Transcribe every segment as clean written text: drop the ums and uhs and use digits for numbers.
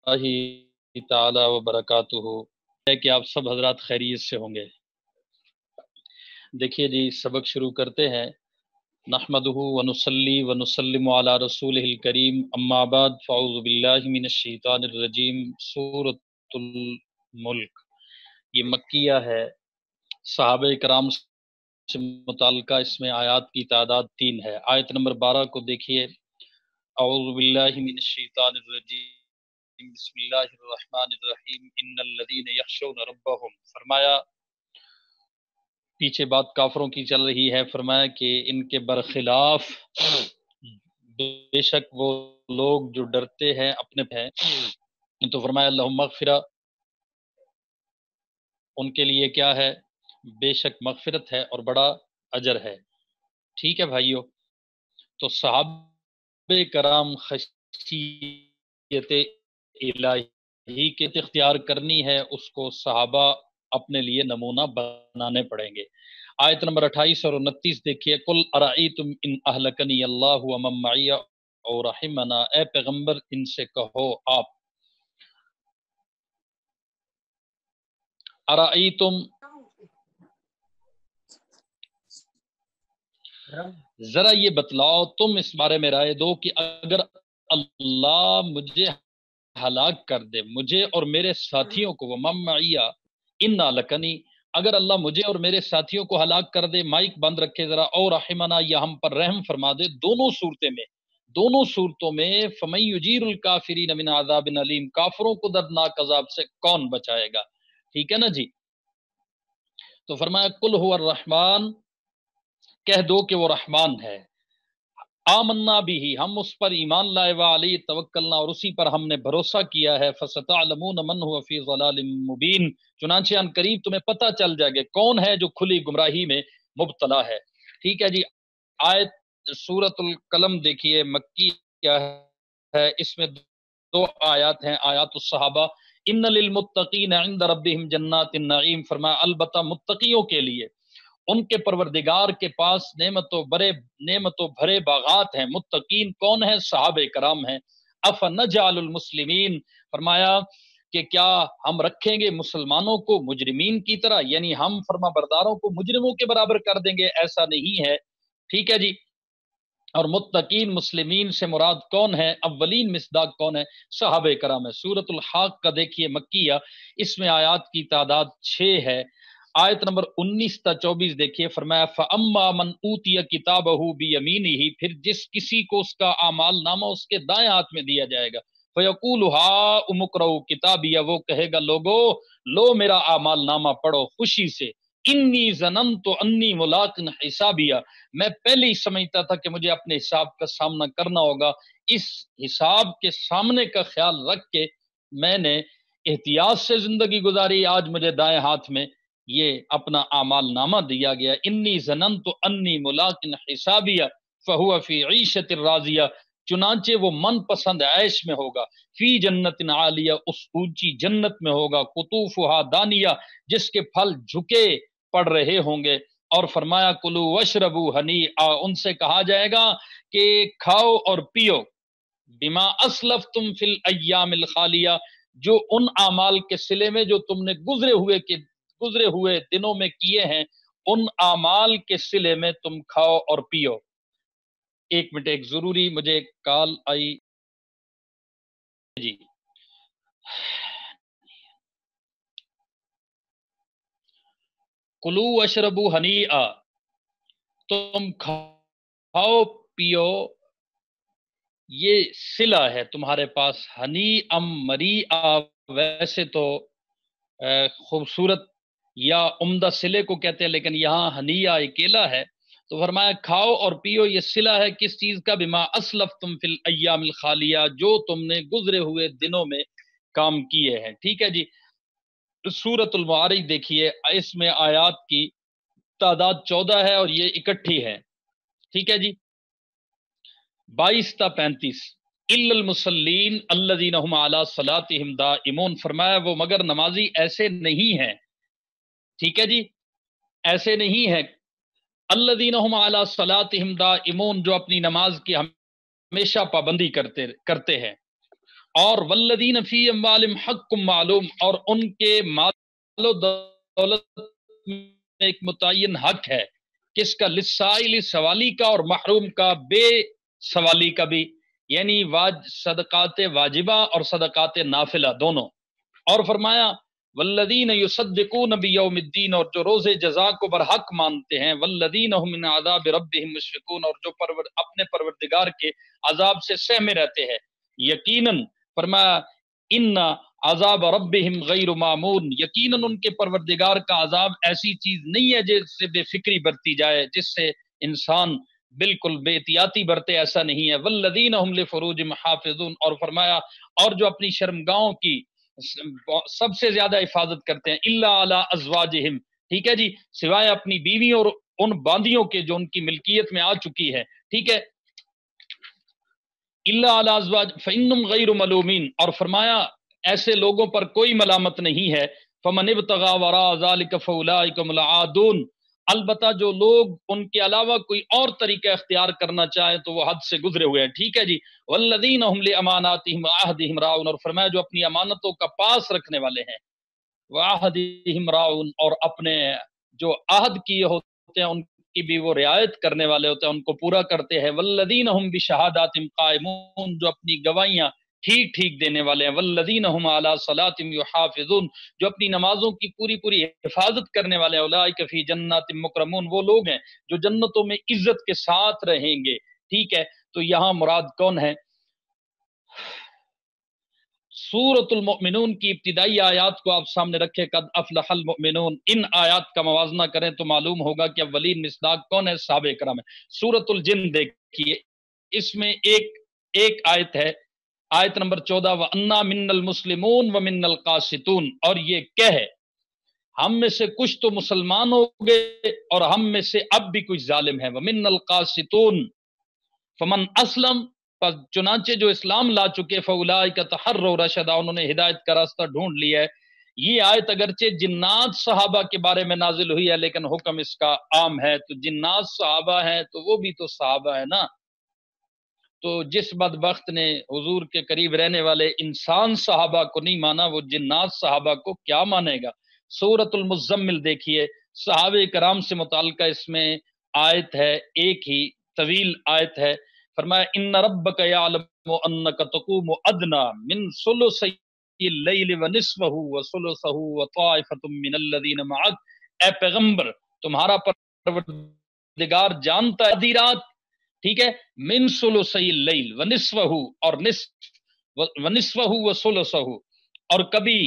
اللہ تعالی وبرکاتہ ہے کہ آپ سب حضرات خیریت سے ہوں گے۔ دیکھیے جی، سبق شروع کرتے ہیں۔ نحمدہ ونصلی ونسلم علی رسولہ الکریم، اما بعد فاعوذ باللہ من الشیطان الرجیم۔ سورۃ الملک یہ مکیہ ہے، صحابہ کرام سے متعلقہ اس میں آیات کی تعداد 3 ہے۔ آیت نمبر 12 کو دیکھیے۔ اعوذ باللہ من الشیطان الرجیم، بسم اللہ الرحمن الرحیم، ان الذین یخشون ربہم، فرمایا پیچھے بات کافروں کی چل رہی ہے، فرمایا کہ ان کے برخلاف بے شک وہ لوگ جو ڈرتے ہیں اپنے ہیں، تو فرمایا لہم مغفرہ، ان کے لیے کیا ہے؟ بے شک مغفرت ہے اور بڑا اجر ہے۔ ٹھیک ہے بھائیو، تو صحابہ کرام خشیت الہی کے اختیار کرنی ہے، اس کو صحابہ اپنے لیے نمونہ بنانے پڑیں گے۔ آیت نمبر 28 اور 29 دیکھیے۔ قل ارائیتم ان اہلکنی اللہ ومن معی او رحمنا، اے پیغمبر ان سے کہو آپ، ارائیتم، ذرا یہ بتلاؤ، تم اس بارے میں رائے دو کہ اگر اللہ مجھے ہلاک کر دے، مجھے اور میرے ساتھیوں کو، ومن معی انا لکنی، اگر اللہ مجھے اور میرے ساتھیوں کو ہلاک کر دے، مائک بند رکھے ذرا، اور رحمنا، یا ہم پر رحم فرما دے، دونوں صورتوں میں فمن یجیر الکافرین من عذاب علیم، کافروں کو دردناک عذاب سے کون بچائے گا؟ ٹھیک ہے نا جی۔ تو فرمایا قل هو الرحمن، کہہ دو کہ وہ رحمان ہے، آمنا بھی، ہم اس پر ایمان لائے، وعلی توکلنا، اور اسی پر ہم نے بھروسہ کیا ہے، فستعلمون من هو فی ضلال مبین، چنانچہ ان قریب تمہیں پتہ چل جائے گا کون ہے جو کھلی گمراہی میں مبتلا ہے۔ ٹھیک ہے جی۔ آیت سورۃ القلم دیکھیے، مکی کیا ہے، اس میں 2 آیات ہیں، آیات الصحابہ۔ ان للمتقین عند ربهم جنات النعیم، فرمایا البتہ متقیوں کے لیے ان کے پروردگار کے پاس نعمتوں بھرے باغات ہیں۔ متقین کون ہیں؟ صحابہ کرام ہیں۔ افنجعل المسلمین، فرمایا کہ کیا ہم رکھیں گے مسلمانوں کو مجرمین کی طرح، یعنی ہم فرما برداروں کو مجرموں کے برابر کر دیں گے؟ ایسا نہیں ہے۔ ٹھیک ہے جی۔ اور متقین مسلمین سے مراد کون ہے؟ اولین مصداق کون ہے؟ صحابہ کرام ہے۔ سورۃ الحاق کا دیکھیے، مکیہ، اس میں آیات کی تعداد 6 ہے۔ آیت نمبر 19 تا 24 دیکھیے، فرمایا فَأَمَّا مَنْ أُوتِيَ كِتَابَهُ بِيَمِينِهِ، پھر جس کسی کو اس کا اعمال نامہ اس کے دائیں ہاتھ میں دیا جائے گا، فَيَقُولُ هَاؤُمُ اقْرَءُوا كِتَابِيَهْ، وہ کہے گا لوگو لو میرا اعمال نامہ پڑھو خوشی سے، انی ظننت انی ملاق حسابیہ، میں پہلے ہی سمجھتا تھا کہ مجھے اپنے حساب کا سامنا کرنا ہوگا، اس حساب کے سامنے کا خیال رکھ کے میں نے احتیاط سے زندگی گزاری، آج مجھے دائیں ہاتھ میں یہ اپنا اعمال نامہ دیا گیا۔ انی ظننت انی ملاق حسابیہ فہو فی عیشۃ راضیہ، چنانچہ وہ من پسند عیش میں ہوگا، فی جنت عالیہ، اس اونچی جنت میں ہوگا، قطوفہا دانیہ، جس کے پھل جھکے پڑ رہے ہوں گے۔ اور فرمایا کلو وشربو ہنیئا، ان سے کہا جائے گا کہ کھاؤ اور پیو، بما اسلفتم فی الایام الخالیہ، جو ان اعمال کے صلے میں جو تم نے گزرے ہوئے دنوں میں کیے ہیں، ان اعمال کے صلے میں تم کھاؤ اور پیو۔ ایک منٹ، ایک ضروری مجھے کال آئی جی۔ کلو وشربو ہنیئا، تم کھاؤ پیو، یہ صلہ ہے تمہارے پاس، ہنی ام مری ویسے تو خوبصورت یا عمدہ صلے کو کہتے ہیں، لیکن یہاں ہنیہ اکیلا ہے، تو فرمایا کھاؤ اور پیو، یہ صلہ ہے کس چیز کا؟ بما اسلفتم فی الایام الخالیہ، جو تم نے گزرے ہوئے دنوں میں کام کیے ہیں۔ ٹھیک ہے جی۔ سورۃ المعارج دیکھیے، اس میں آیات کی تعداد 14 ہے اور یہ اکٹھی ہے۔ ٹھیک ہے جی۔ 22 تا 35، الا المصلین الذین هم علی صلاتهم دائمون، فرمایا وہ مگر نمازی ایسے نہیں ہیں، ٹھیک ہے جی، ایسے نہیں ہیں، الذین هم علی صلاتهم دائمون، جو اپنی نماز کی ہمیشہ پابندی کرتے ہیں۔ اور والذین فی اموالہم حق معلوم، اور ان کے مال و دولت میں ایک متعین حق ہے، کس کا؟ للسائل، سوالی کا، اور محروم کا، بے سوالی کا بھی، یعنی صدقات واجبہ اور صدقات نافلہ دونوں۔ اور فرمایا والذین یصدقون بیوم الدین، اور جو روز جزا کو برحق مانتے ہیں، والذین هم من عذاب ربهم مشفقون، اور جو اپنے پروردگار کے عذاب سے سہمے رہتے ہیں۔ یقیناً فرمایا ان عذاب ربهم غیر معمون، یقیناً ان کے پروردگار کا عذاب ایسی چیز نہیں ہے جس سے بے فکری برتی جائے، جس سے انسان بالکل بے احتیاطی برتے، ایسا نہیں ہے۔ والذین هم لفروجهم حافظون، اور فرمایا اور جو اپنی شرمگاہوں کی سب سے زیادہ حفاظت کرتے ہیں، الا علی ازواجہم، ٹھیک ہے جی، سوائے اپنی بیویوں اور ان باندیوں کے جو ان کی ملکیت میں آ چکی ہے، ٹھیک ہے، الا علی ازواج فانہم غیر ملومین، اور فرمایا ایسے لوگوں پر کوئی ملامت نہیں ہے۔ فمن ابتغى وراء ذلك فاولئک هم العادون، البتہ جو لوگ ان کے علاوہ کوئی اور طریقہ اختیار کرنا چاہے تو وہ حد سے گزرے ہوئے ہیں، ٹھیک ہے جی۔ والذین هم لاماناتهم وعهدهم راعون، اور فرمایا جو اپنی امانتوں کا پاس رکھنے والے ہیں، وعهدهم راعون، اور اپنے جو عہد کیے ہوتے ہیں ان کی بھی وہ رعایت کرنے والے ہوتے ہیں، ان کو پورا کرتے ہیں۔ والذین هم بشہاداتهم قائمون، جو اپنی گواہیاں ٹھیک ٹھیک دینے والے ہیں۔ والذین هم علی صلاتهم یحافظون، جو اپنی نمازوں کی پوری پوری حفاظت کرنے والے ہیں۔ اولئک فی جنات مکرمون، وہ لوگ ہیں جو جنتوں میں عزت کے ساتھ رہیں گے، ٹھیک ہے۔ تو یہاں مراد کون ہے؟ سورۃ المؤمنون کی ابتدائی آیات کو آپ سامنے رکھے، قد افلح المؤمنون، ان آیات کا موازنہ کریں تو معلوم ہوگا کہ اولین مصداق کون ہے؟ صحابہ کرام ہے۔ سورۃ الجن دیکھیے، اس میں ایک آیت ہے، آیت نمبر 14، وَأَنَّا مِنَّ الْمُسْلِمُونَ وَمِنَّ الْقَاسِطُونَ، اور یہ کہ ہے ہم میں سے کچھ تو مسلمان ہو گئے اور ہم میں سے اب بھی کچھ ظالم ہیں۔ وَمِنَّ الْقَاسِطُونَ فمن اسلم، پس چنانچہ جو اسلام لا چکے، فاولئک تحروا رشدا، انہوں نے ہدایت کا راستہ ڈھونڈ لیا ہے۔ یہ آیت اگرچہ جنات صحابہ کے بارے میں نازل ہوئی ہے لیکن حکم اس کا عام ہے، تو جنات صحابہ ہیں تو وہ بھی تو صحابہ ہے نا، تو جس بدبخت نے حضور کے قریب رہنے والے انسان صحابہ کو نہیں مانا، وہ جنات صحابہ کو کیا مانے گا؟ سورۃ المزمل دیکھیے، صحابہ کرام سے متعلقہ اس میں آیت ہے، ایک ہی طویل آیت ہے۔ فرمایا ان ربک یعلم انک تقوم ادنی من ثلثی اللیل ونصفہ وثلثہ وطائفۃ من الذین معک، اے پیغمبر تمہارا پروردگار جانتا ہے آدھی رات، ٹھیک ہے، من ثلثی اللیل ونصفہ، اور ونصفہ وثلثہ، اور کبھی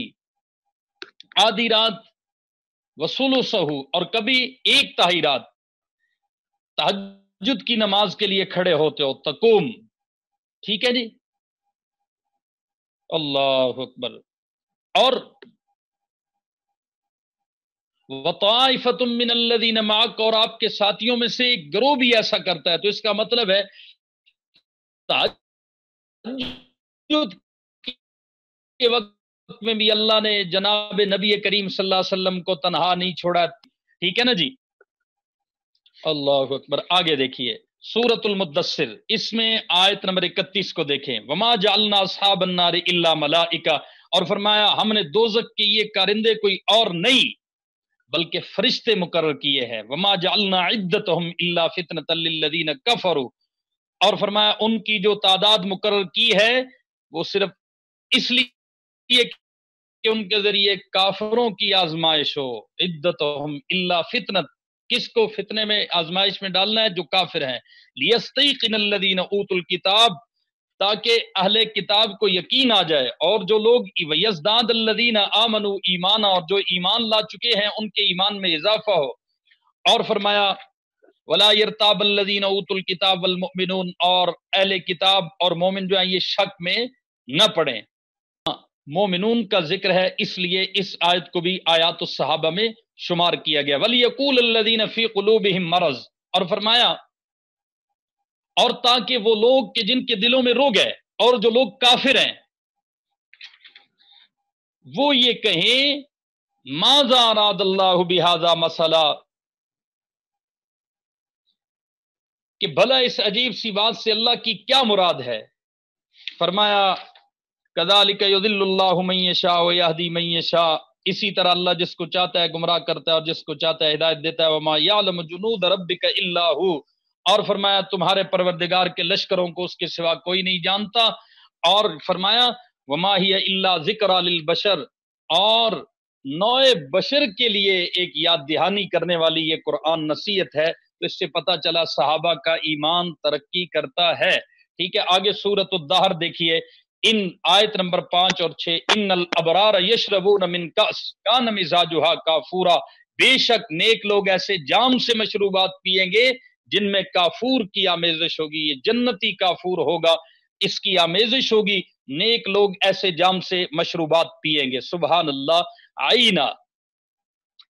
آدھی رات، وثلثہ، اور کبھی ایک تہائی رات تہجد کی نماز کے لیے کھڑے ہوتے ہو، تقوم، ٹھیک ہے جی، اللہ اکبر۔ اور وطائفۃ من الذین معک، اور آپ کے ساتھیوں میں سے ایک گروہ بھی ایسا کرتا ہے، تو اس کا مطلب ہے تہجد کے وقت میں بھی اللہ نے جناب نبی کریم صلی اللہ علیہ وسلم کو تنہا نہیں چھوڑا، ٹھیک ہے نا جی، اللہ اکبر۔ آگے دیکھیے سورۃ المدثر، اس میں آیت نمبر 31 کو دیکھیں، وما جعلنا اصحاب النار الا ملائکہ، اور فرمایا ہم نے دوزخ کے یہ کارندے کوئی اور نہیں بلکہ فرشتے مقرر کیے ہیں۔ وما جعلنا عدتهم الا فتنة للذین کفروا، اور فرمایا ان کی جو تعداد مقرر کی ہے وہ صرف اس لیے کہ ان کے ذریعے کافروں کی آزمائش ہو۔ عدتهم الا فتنة، کس کو فتنے میں آزمائش میں ڈالنا ہے؟ جو کافر ہیں۔ لیستیقن الذین اوتوا الکتاب، تاکہ اہل کتاب کو یقین آ جائے، اور جو لوگ ویزداد الذین آمنوا ایمانا، اور جو ایمان لا چکے ہیں ان کے ایمان میں اضافہ ہو۔ اور فرمایا ولا یرتاب الذین اوتوا الکتاب والمؤمنون، اور اہل کتاب اور مومن جو ہیں یہ شک میں نہ پڑیں۔ مومنون کا ذکر ہے اس لیے اس آیت کو بھی آیات الصحابہ میں شمار کیا گیا۔ وَلْيَقُولَ الَّذِينَ فِي قُلُوبِهِم مَرَضٌ، اور فرمایا اور تاکہ وہ لوگ کہ جن کے دلوں میں روگ ہے، اور جو لوگ کافر ہیں وہ یہ کہیں ماذا اراد اللہ بہذا مسئلہ، کہ بھلا اس عجیب سی بات سے اللہ کی کیا مراد ہے۔ فرمایا کذالک یضل اللہ من یشاء ویہدی من یشاء، اسی طرح اللہ جس کو چاہتا ہے گمراہ کرتا ہے اور جس کو چاہتا ہے ہدایت دیتا ہے. وما یعلم جنود ربک الا ہو، اور فرمایا تمہارے پروردگار کے لشکروں کو اس کے سوا کوئی نہیں جانتا. اور فرمایا وما ہی الا ذکر للبشر، اور نوع بشر کے لیے ایک یاد دہانی کرنے والی یہ قرآن نصیحت ہے. تو اس سے پتہ چلا صحابہ کا ایمان ترقی کرتا ہے. ٹھیک ہے، آگے سورۃ الدہر دیکھیے، ان آیت نمبر 5 اور 6، ان الابرار یشربون من کأس کان مزاجها کافورا، بے شک نیک لوگ ایسے جام سے مشروبات پیئیں گے جن میں کافور کی آمیزش ہوگی. یہ جنتی کافور ہوگا، اس کی آمیزش ہوگی. نیک لوگ ایسے جام سے مشروبات پیئیں گے. سبحان اللہ. آئینہ،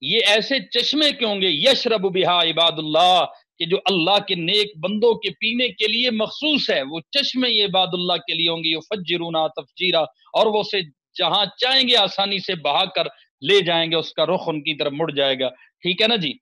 یہ ایسے چشمے کے ہوں گے، یشرب بہا عباد اللہ، کہ جو اللہ کے نیک بندوں کے پینے کے لیے مخصوص ہے. وہ چشمے یہ عباد اللہ کے لیے ہوں گے. یفجرونہ تفجیرا، اور وہ سے جہاں چاہیں گے آسانی سے بہا کر لے جائیں گے، اس کا رخ ان کی طرف مڑ جائے گا. ٹھیک ہے نا جی.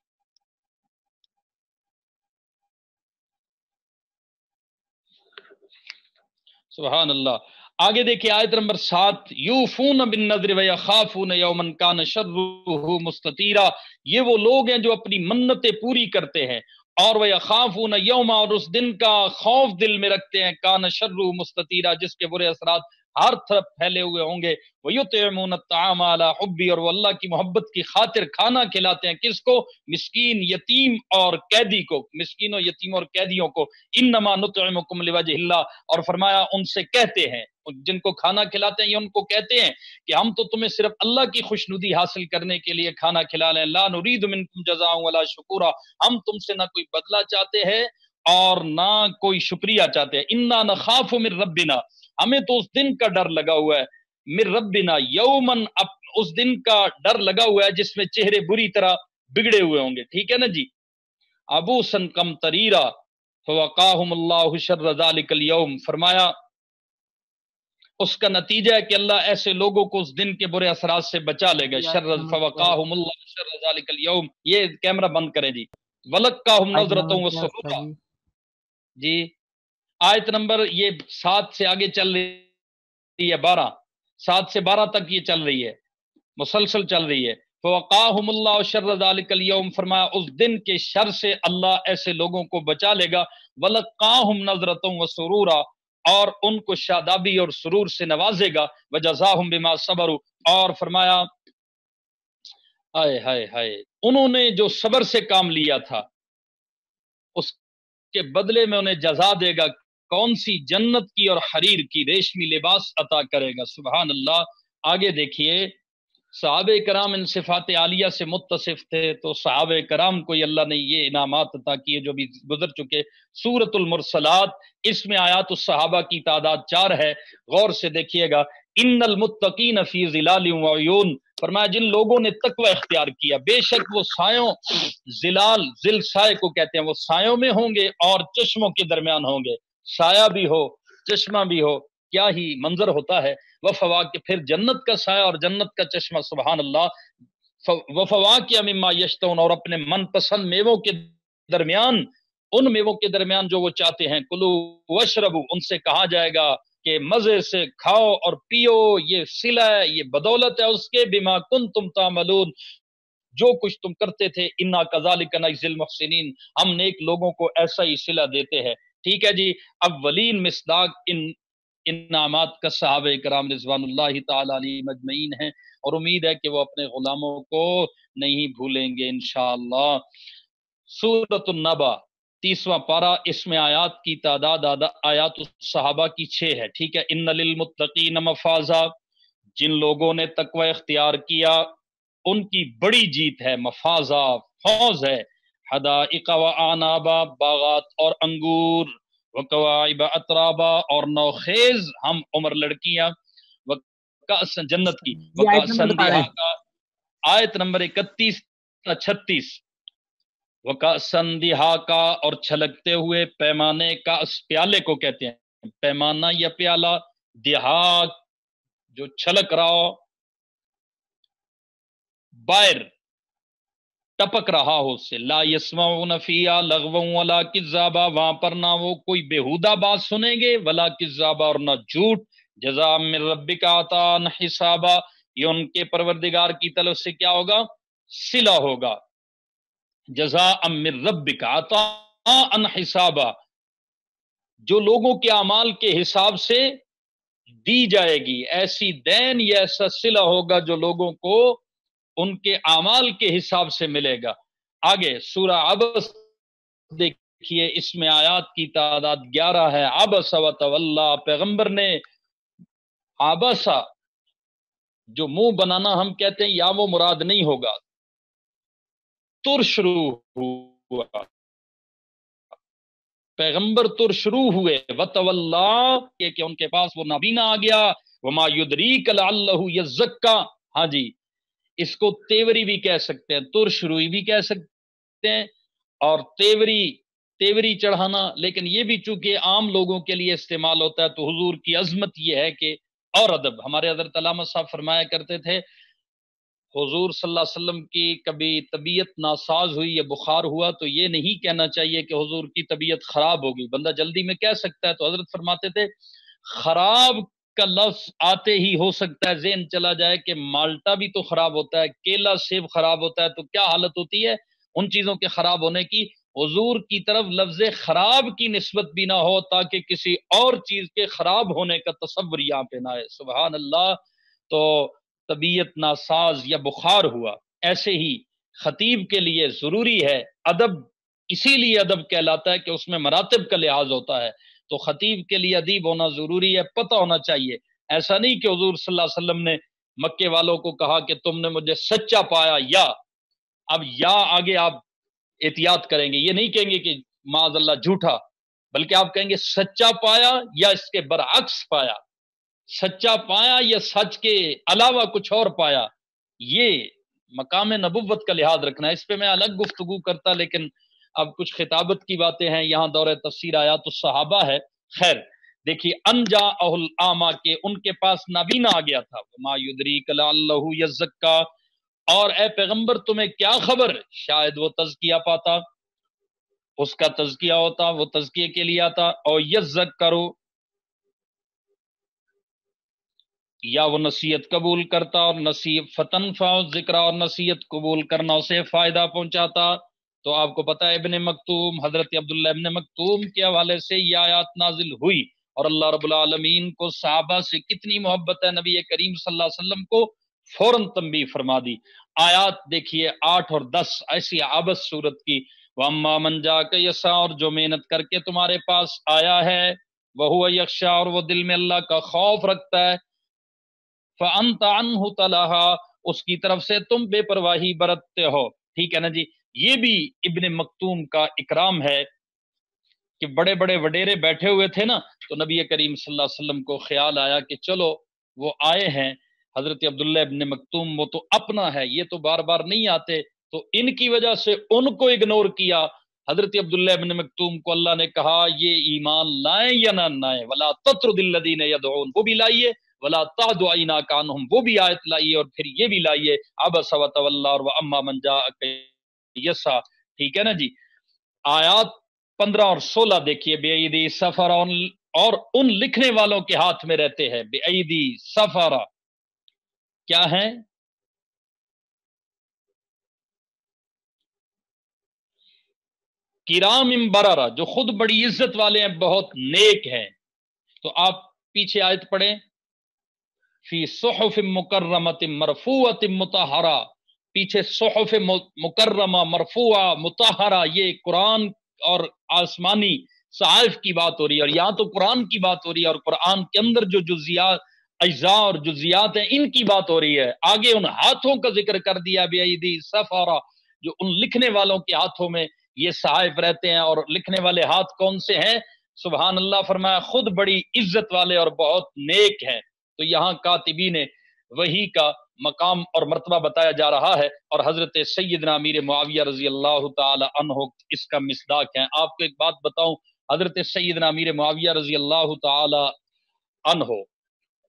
سبحان اللہ. آگے دیکھیں آیت نمبر 7، یوفون بالنذر ویخافون یوما کان شرہ مستطیرا، یہ وہ لوگ ہیں جو اپنی منتیں پوری کرتے ہیں، اور ویخافون یوما، اور اس دن کا خوف دل میں رکھتے ہیں، کان شرہ مستطیرا، جس کے برے اثرات ہر طرف پھیلے ہوئے ہوں گے. وَيُطْعِمُونَ الطَّعَامَ عَلَىٰ حُبِّهِ، اور وہ اللہ کی محبت کی خاطر کھانا کھلاتے ہیں. کس کو؟ مسکین، یتیم اور قیدی کو. مسکینوں، یتیموں اور قیدیوں کو. انما نطعمکم لوجہ اللہ، اور فرمایا ان سے کہتے ہیں، جن کو کھانا کھلاتے ہیں یہ ان کو کہتے ہیں کہ ہم تو تمہیں صرف اللہ کی خوشنودی حاصل کرنے کے لیے کھانا کھلا لیں. لا نرید منکم جزاء ولا شکورا، ہم تم سے نہ کوئی بدلہ چاہتے ہیں اور نہ کوئی شکریہ چاہتے ہیں. انا نخاف من ربنا، ہمیں تو اس دن کا ڈر لگا ہوا ہے. من ربنا یومن، اس دن کا ڈر لگا ہوا ہے جس میں چہرے بری طرح بگڑے ہوئے ہوں گے. ٹھیک ہے نا جی. ابو سن کم تریرا فوقاہم اللہ شر ذالک الیوم، فرمایا اس کا نتیجہ ہے کہ اللہ ایسے لوگوں کو اس دن کے برے اثرات سے بچا لے گا. شر فوقاہم اللہ شر ذالک الیوم. یہ کیمرہ بند کریں جی. ولقاہم نظرۃ وسرورا. جی آیت نمبر یہ 7 سے آگے چل رہی ہے، 12، 7 سے 12 تک یہ چل رہی ہے، مسلسل چل رہی ہے. فوقاہم اللہ شر ذالک الیوم، فرمایا اس دن کے شر سے اللہ ایسے لوگوں کو بچا لے گا. ولقاہم نظرۃ وسرورا، اور ان کو شادابی اور سرور سے نوازے گا. وجزاہم بما صبروا، اور فرمایا ہائے ہائے ہائے، انہوں نے جو صبر سے کام لیا تھا اس کے بدلے میں انہیں جزا دے گا. کون سی؟ جنت کی اور حریر کی ریشمی لباس عطا کرے گا. سبحان اللہ. آگے دیکھیے، صحابہ کرام ان صفات عالیہ سے متصف تھے، تو صحابہ کرام کو اللہ نے یہ انعامات عطا کیے جو بھی گزر چکے. سورۃ المرسلات، اس میں آیات الصحابہ کی تعداد 4 ہے. غور سے دیکھیے گا. ان المتقین فی ظلال وعیون، فرمایا جن لوگوں نے تقوی اختیار کیا، بے شک وہ سایوں، ظلال، ظل سائے کو کہتے ہیں، وہ سایوں میں ہوں گے اور چشموں کے درمیان ہوں گے. سایہ بھی ہو، چشمہ بھی ہو، کیا ہی منظر ہوتا ہے. وفواک، پھر جنت کا سایہ اور جنت کا چشمہ. سبحان اللہ. وفواک مما یشتون، اور اپنے من پسند میووں کے درمیان، ان میووں کے درمیان جو وہ چاہتے ہیں. کلو وشربو، ان سے کہا جائے گا کہ مزے سے کھاؤ اور پیو، یہ صلہ ہے، یہ بدولت ہے اس کے، بما کنتم تعملون، جو کچھ تم کرتے تھے. انا کذالک نجزی المحسنین، ہم نیک لوگوں کو ایسا ہی صلہ دیتے ہیں. ٹھیک ہے جی. اولین مصداق ان انعامات کا صحابہ کرام رضوان اللہ تعالی علیہم اجمعین ہیں، اور امید ہے کہ وہ اپنے غلاموں کو نہیں بھولیں گے انشاءاللہ. سورۃ النبا، 30واں پارہ، اس میں آیات کی تعداد آیات الصحابہ کی 6 ہے. ٹھیک ہے. ان للمتقین مفازا، جن لوگوں نے تقوی اختیار کیا ان کی بڑی جیت ہے. مفازا فوز ہے. حدائق و آنابا، باغات اور انگور. وکواعب اترابا، اور نوخیز ہم عمر لڑکیاں. وکأسن، جنت کی. وکأسن دہاقا، آیت نمبر 31 تا 36. وکأسن دہاقا، اور چھلکتے ہوئے پیمانے کا، اس پیالے کو کہتے ہیں پیمانہ یا پیالہ. دہاق جو چھلک رہا ہو، باہر ٹپک رہا ہو اس سے. لا یسمعون فیہا لغوا ولا کذابا، وہاں پر نہ وہ کوئی بےہودہ بات سنیں گے، ولا کذابا، اور نہ جھوٹ. جزاء من ربک عطاء حسابا، یہ ان کے پروردگار کی طرف سے کیا ہوگا؟ صلہ ہوگا. جزاء من ربک عطاء حسابا، جو لوگوں کے اعمال کے حساب سے دی جائے گی، ایسی دین یا ایسا صلہ ہوگا جو لوگوں کو ان کے اعمال کے حساب سے ملے گا. آگے سورہ عبس دیکھیے، اس میں آیات کی تعداد 11 ہے. عبس و تولا، پیغمبر نے عبسا، جو منہ بنانا ہم کہتے ہیں، یا وہ مراد نہیں ہوگا. ترشروع ہوا، پیغمبر ترشروع ہوئے. وتولا، کہ ان کے پاس وہ نابینا آ گیا. وما یدریک لعلہ یزکا، ہاں جی، اس کو تیوری بھی کہہ سکتے ہیں، ترشروئی بھی کہہ سکتے ہیں، اور تیوری چڑھانا. لیکن یہ بھی چونکہ عام لوگوں کے لیے استعمال ہوتا ہے، تو حضور کی عظمت یہ ہے کہ، اور ادب، ہمارے حضرت علامہ صاحب فرمایا کرتے تھے، حضور صلی اللہ علیہ وسلم کی کبھی طبیعت ناساز ہوئی یا بخار ہوا تو یہ نہیں کہنا چاہیے کہ حضور کی طبیعت خراب ہوگی. بندہ جلدی میں کہہ سکتا ہے، تو حضرت فرماتے تھے خراب کا لفظ آتے ہی ہو سکتا ہے ذہن چلا جائے کہ مالٹا بھی تو خراب ہوتا ہے، کیلا سیب خراب ہوتا ہے، تو کیا حالت ہوتی ہے ان چیزوں کے خراب ہونے کی. حضور کی طرف لفظ خراب کی نسبت بھی نہ ہو، تاکہ کسی اور چیز کے خراب ہونے کا تصور یہاں پہ نہ آئے. سبحان اللہ. تو طبیعت ناساز یا بخار ہوا، ایسے ہی خطیب کے لیے ضروری ہے ادب. اسی لیے ادب کہلاتا ہے کہ اس میں مراتب کا لحاظ ہوتا ہے. تو خطیب کے لیے ادیب ہونا ضروری ہے، پتہ ہونا چاہیے. ایسا نہیں کہ حضور صلی اللہ علیہ وسلم نے مکے والوں کو کہا کہ تم نے مجھے سچا پایا، یا اب یا آگے آپ احتیاط کریں گے، یہ نہیں کہیں گے کہ معاذ اللہ جھوٹا، بلکہ آپ کہیں گے سچا پایا یا اس کے برعکس پایا، سچا پایا یا سچ کے علاوہ کچھ اور پایا. یہ مقام نبوت کا لحاظ رکھنا ہے. اس پہ میں الگ گفتگو کرتا، لیکن اب کچھ خطابت کی باتیں ہیں، یہاں دور تفسیر آیات الصحابہ ہے. خیر، دیکھیے انجا اہل آما، کے ان کے پاس نابینا آ گیا تھا. وما یدریک لعلہ یزکا، اور اے پیغمبر تمہیں کیا خبر، شاید وہ تزکیہ پاتا، اس کا تزکیہ ہوتا، وہ تزکیے کے لیے آتا. اور یذکروا، یا وہ نصیحت قبول کرتا، اور نصیحت فتنفع ذکر، اور نصیحت قبول کرنا اسے فائدہ پہنچاتا. تو آپ کو پتا ہے ابن مکتوم، حضرت عبداللہ ابن مکتوم کے حوالے سے یہ آیات نازل ہوئی. اور اللہ رب العالمین کو صحابہ سے کتنی محبت ہے، نبی کریم صلی اللہ علیہ وسلم کو فوراً تنبیہ فرما دی. آیات دیکھیے 8 اور 10 ایسی عبس صورت کی. وَأَمَّا مَنْ جَاءَكَ يَسْعَىٰ، اور جو محنت کر کے تمہارے پاس آیا ہے، وَهُوَ يَخْشَىٰ، اور وہ دل میں اللہ کا خوف رکھتا ہے، فَأَنْتَ عَنْهُ تَلَهَا، اس کی طرف سے تم بے پرواہی برتتے ہو. ٹھیک ہے نا جی. یہ بھی ابن مکتوم کا اکرام ہے کہ بڑے بڑے وڈیرے بیٹھے ہوئے تھے نا، تو نبی کریم صلی اللہ علیہ وسلم کو خیال آیا کہ چلو وہ آئے ہیں، حضرت عبداللہ ابن مکتوم، وہ تو اپنا ہے، یہ تو بار بار نہیں آتے، تو ان کی وجہ سے ان کو اگنور کیا. حضرت عبداللہ ابن مکتوم کو اللہ نے کہا یہ ایمان لائیں یا نہ لائیں، ولا تطرد الذین یدعون، وہ بھی لائیے، ولا تعد عیناک عنہم، وہ بھی آیت لائیے، اور پھر یہ بھی لائیے عبس وتولی اور واما من جاءک یسعی. ٹھیک ہے نا جی. آیات 15 اور 16 دیکھیے. بے ایدی سفر، اور ان لکھنے والوں کے ہاتھ میں رہتے ہیں. بے ایدی سفر کیا ہے؟ کرام بررہ، جو خود بڑی عزت والے ہیں، بہت نیک ہیں. تو آپ پیچھے آیت پڑھیں، فی صحف مکرمۃ مرفوعۃ مطہرہ. پیچھے صحف مکرمہ مرفوعہ مطہرہ، یہ قرآن اور آسمانی صحائف کی بات ہو رہی ہے، اور یہاں تو قرآن کی بات ہو رہی ہے، اور قرآن کے اندر جو جزیات، اجزاء اور جزیات ہیں، ان کی بات ہو رہی ہے. آگے ان ہاتھوں کا ذکر کر دیا، بِأَيْدِي سَفَرَةٍ، جو ان لکھنے والوں کے ہاتھوں میں یہ صحائف رہتے ہیں. اور لکھنے والے ہاتھ کون سے ہیں؟ سبحان اللہ، فرمایا خود بڑی عزت والے اور بہت نیک ہیں. تو یہاں کاتبین وحی کا مقام اور مرتبہ بتایا جا رہا ہے، اور حضرت سیدنا امیر معاویہ رضی اللہ تعالی عنہ اس کا مصداق ہیں. آپ کو ایک بات بتاؤں، حضرت سیدنا امیر معاویہ رضی اللہ تعالی عنہ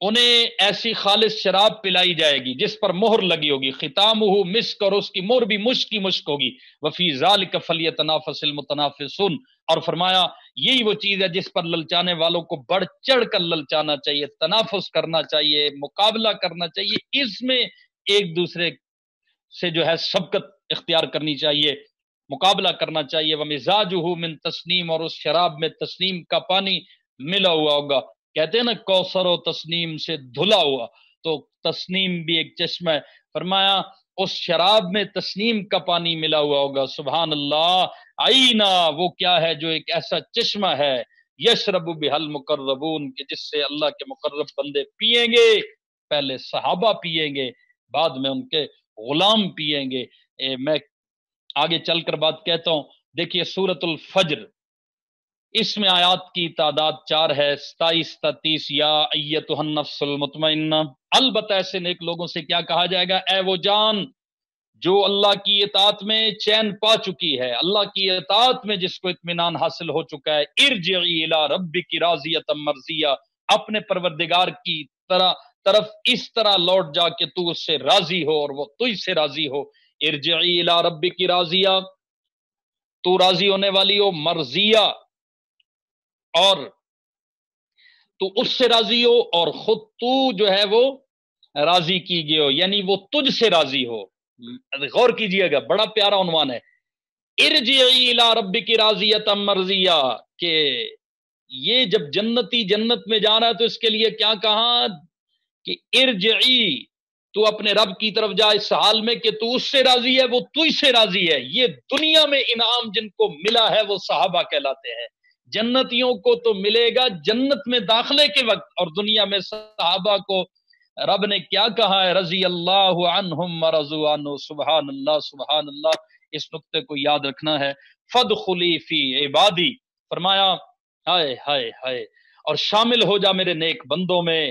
انہیں ایسی خالص شراب پلائی جائے گی جس پر مہر لگی ہوگی، ختامہ مسک، اور اس کی مہر بھی مشک کی مشک ہوگی، وفی ذالک فلیتنافس المتنافسون، اور فرمایا یہی وہ چیز ہے جس پر للچانے والوں کو بڑھ چڑھ کر للچانا چاہیے، تنافس کرنا چاہیے، مقابلہ کرنا چاہیے، اس میں ایک دوسرے سے جو ہے سبقت اختیار کرنی چاہیے، مقابلہ کرنا چاہیے۔ ومزاجہ من تسنیم، اور اس شراب میں تسنیم کا پانی ملا ہوا ہوگا، کہتے ہیں نا کوثر و تسنیم سے دھلا ہوا، تو تسنیم بھی ایک چشمہ ہے، فرمایا اس شراب میں تسنیم کا پانی ملا ہوا ہوگا، سبحان اللہ، آئینہ وہ کیا ہے جو ایک ایسا چشمہ ہے، یشرب بہل مقربون، کہ جس سے اللہ کے مقرب بندے پیئیں گے، پہلے صحابہ پیئیں گے، بعد میں ان کے غلام پیئیں گے۔ میں آگے چل کر بات کہتا ہوں، دیکھیے سورۃ الفجر، اس میں آیات کی تعداد 4 ہے، 27 33۔ یا ایتھا النفس المطمئنہ، البتہ ایسے نیک لوگوں سے کیا کہا جائے گا، اے وہ جان جو اللہ کی اطاعت میں چین پا چکی ہے، اللہ کی اطاعت میں جس کو اطمینان حاصل ہو چکا ہے، ارجعی الی ربک راضیۃ مرضیہ، اپنے پروردگار کی طرف اس طرح لوٹ جا کہ تو اس سے راضی ہو اور وہ تجھ سے راضی ہو، ارجعی الی ربک راضیہ، تو راضی ہونے والی ہو، مرضیہ، اور تو اس سے راضی ہو اور خود تو جو ہے وہ راضی کی گئے ہو، یعنی وہ تجھ سے راضی ہو۔ غور کیجئے گا، بڑا پیارا عنوان ہے، ارجعی الی ربک راضیۃ مرضیہ، کہ یہ جب جنتی جنت میں جا رہا ہے تو اس کے لیے کیا کہا کہ ارجعی، تو اپنے رب کی طرف جا اس حال میں کہ تو اس سے راضی ہے، وہ تجھ سے راضی ہے۔ یہ دنیا میں انعام جن کو ملا ہے وہ صحابہ کہلاتے ہیں، جنتیوں کو تو ملے گا جنت میں داخلے کے وقت، اور دنیا میں صحابہ کو رب نے کیا کہا ہے، رضی اللہ عنہم ورضوا عنہ، سبحان اللہ سبحان اللہ، اس نقطے کو یاد رکھنا ہے۔ فادخلی فی عبادی، فرمایا ہائے ہائے ہائے، اور شامل ہو جا میرے نیک بندوں میں،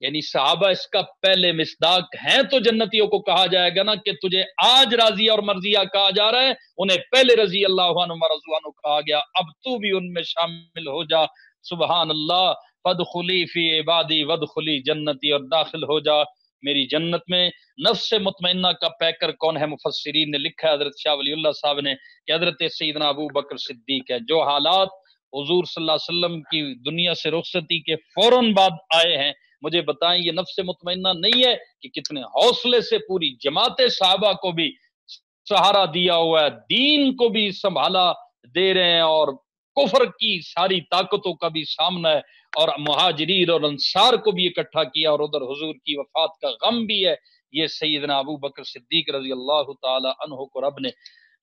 یعنی صحابہ اس کا پہلے مصداق ہیں، تو جنتیوں کو کہا جائے گا نا کہ تجھے آج راضیہ اور مرضیہ کہا جا رہا ہے، انہیں پہلے رضی اللہ عنہ ورضوا عنہ کہا گیا، اب تو بھی ان میں شامل ہو جا، سبحان اللہ۔ فادخلی فی عبادی وادخلی جنتی، اور داخل ہو جا میری جنت میں۔ نفس مطمئنہ کا پیکر کون ہے؟ مفسرین نے لکھا ہے، حضرت شاہ ولی اللہ صاحب نے، کہ حضرت سیدنا ابو بکر صدیق ہے۔ جو حالات حضور صلی اللہ علیہ وسلم کی دنیا سے رخصتی کے فوراً بعد آئے ہیں، مجھے بتائیں یہ نفس مطمئنہ نہیں ہے کہ کتنے حوصلے سے پوری جماعت صحابہ کو بھی سہارا دیا ہوا ہے، دین کو بھی سنبھالا دے رہے ہیں، اور کفر کی ساری طاقتوں کا بھی سامنا ہے، اور مہاجرین اور انصار کو بھی اکٹھا کیا، اور ادھر حضور کی وفات کا غم بھی ہے۔ یہ سیدنا ابو بکر صدیق رضی اللہ تعالی عنہ کو رب نے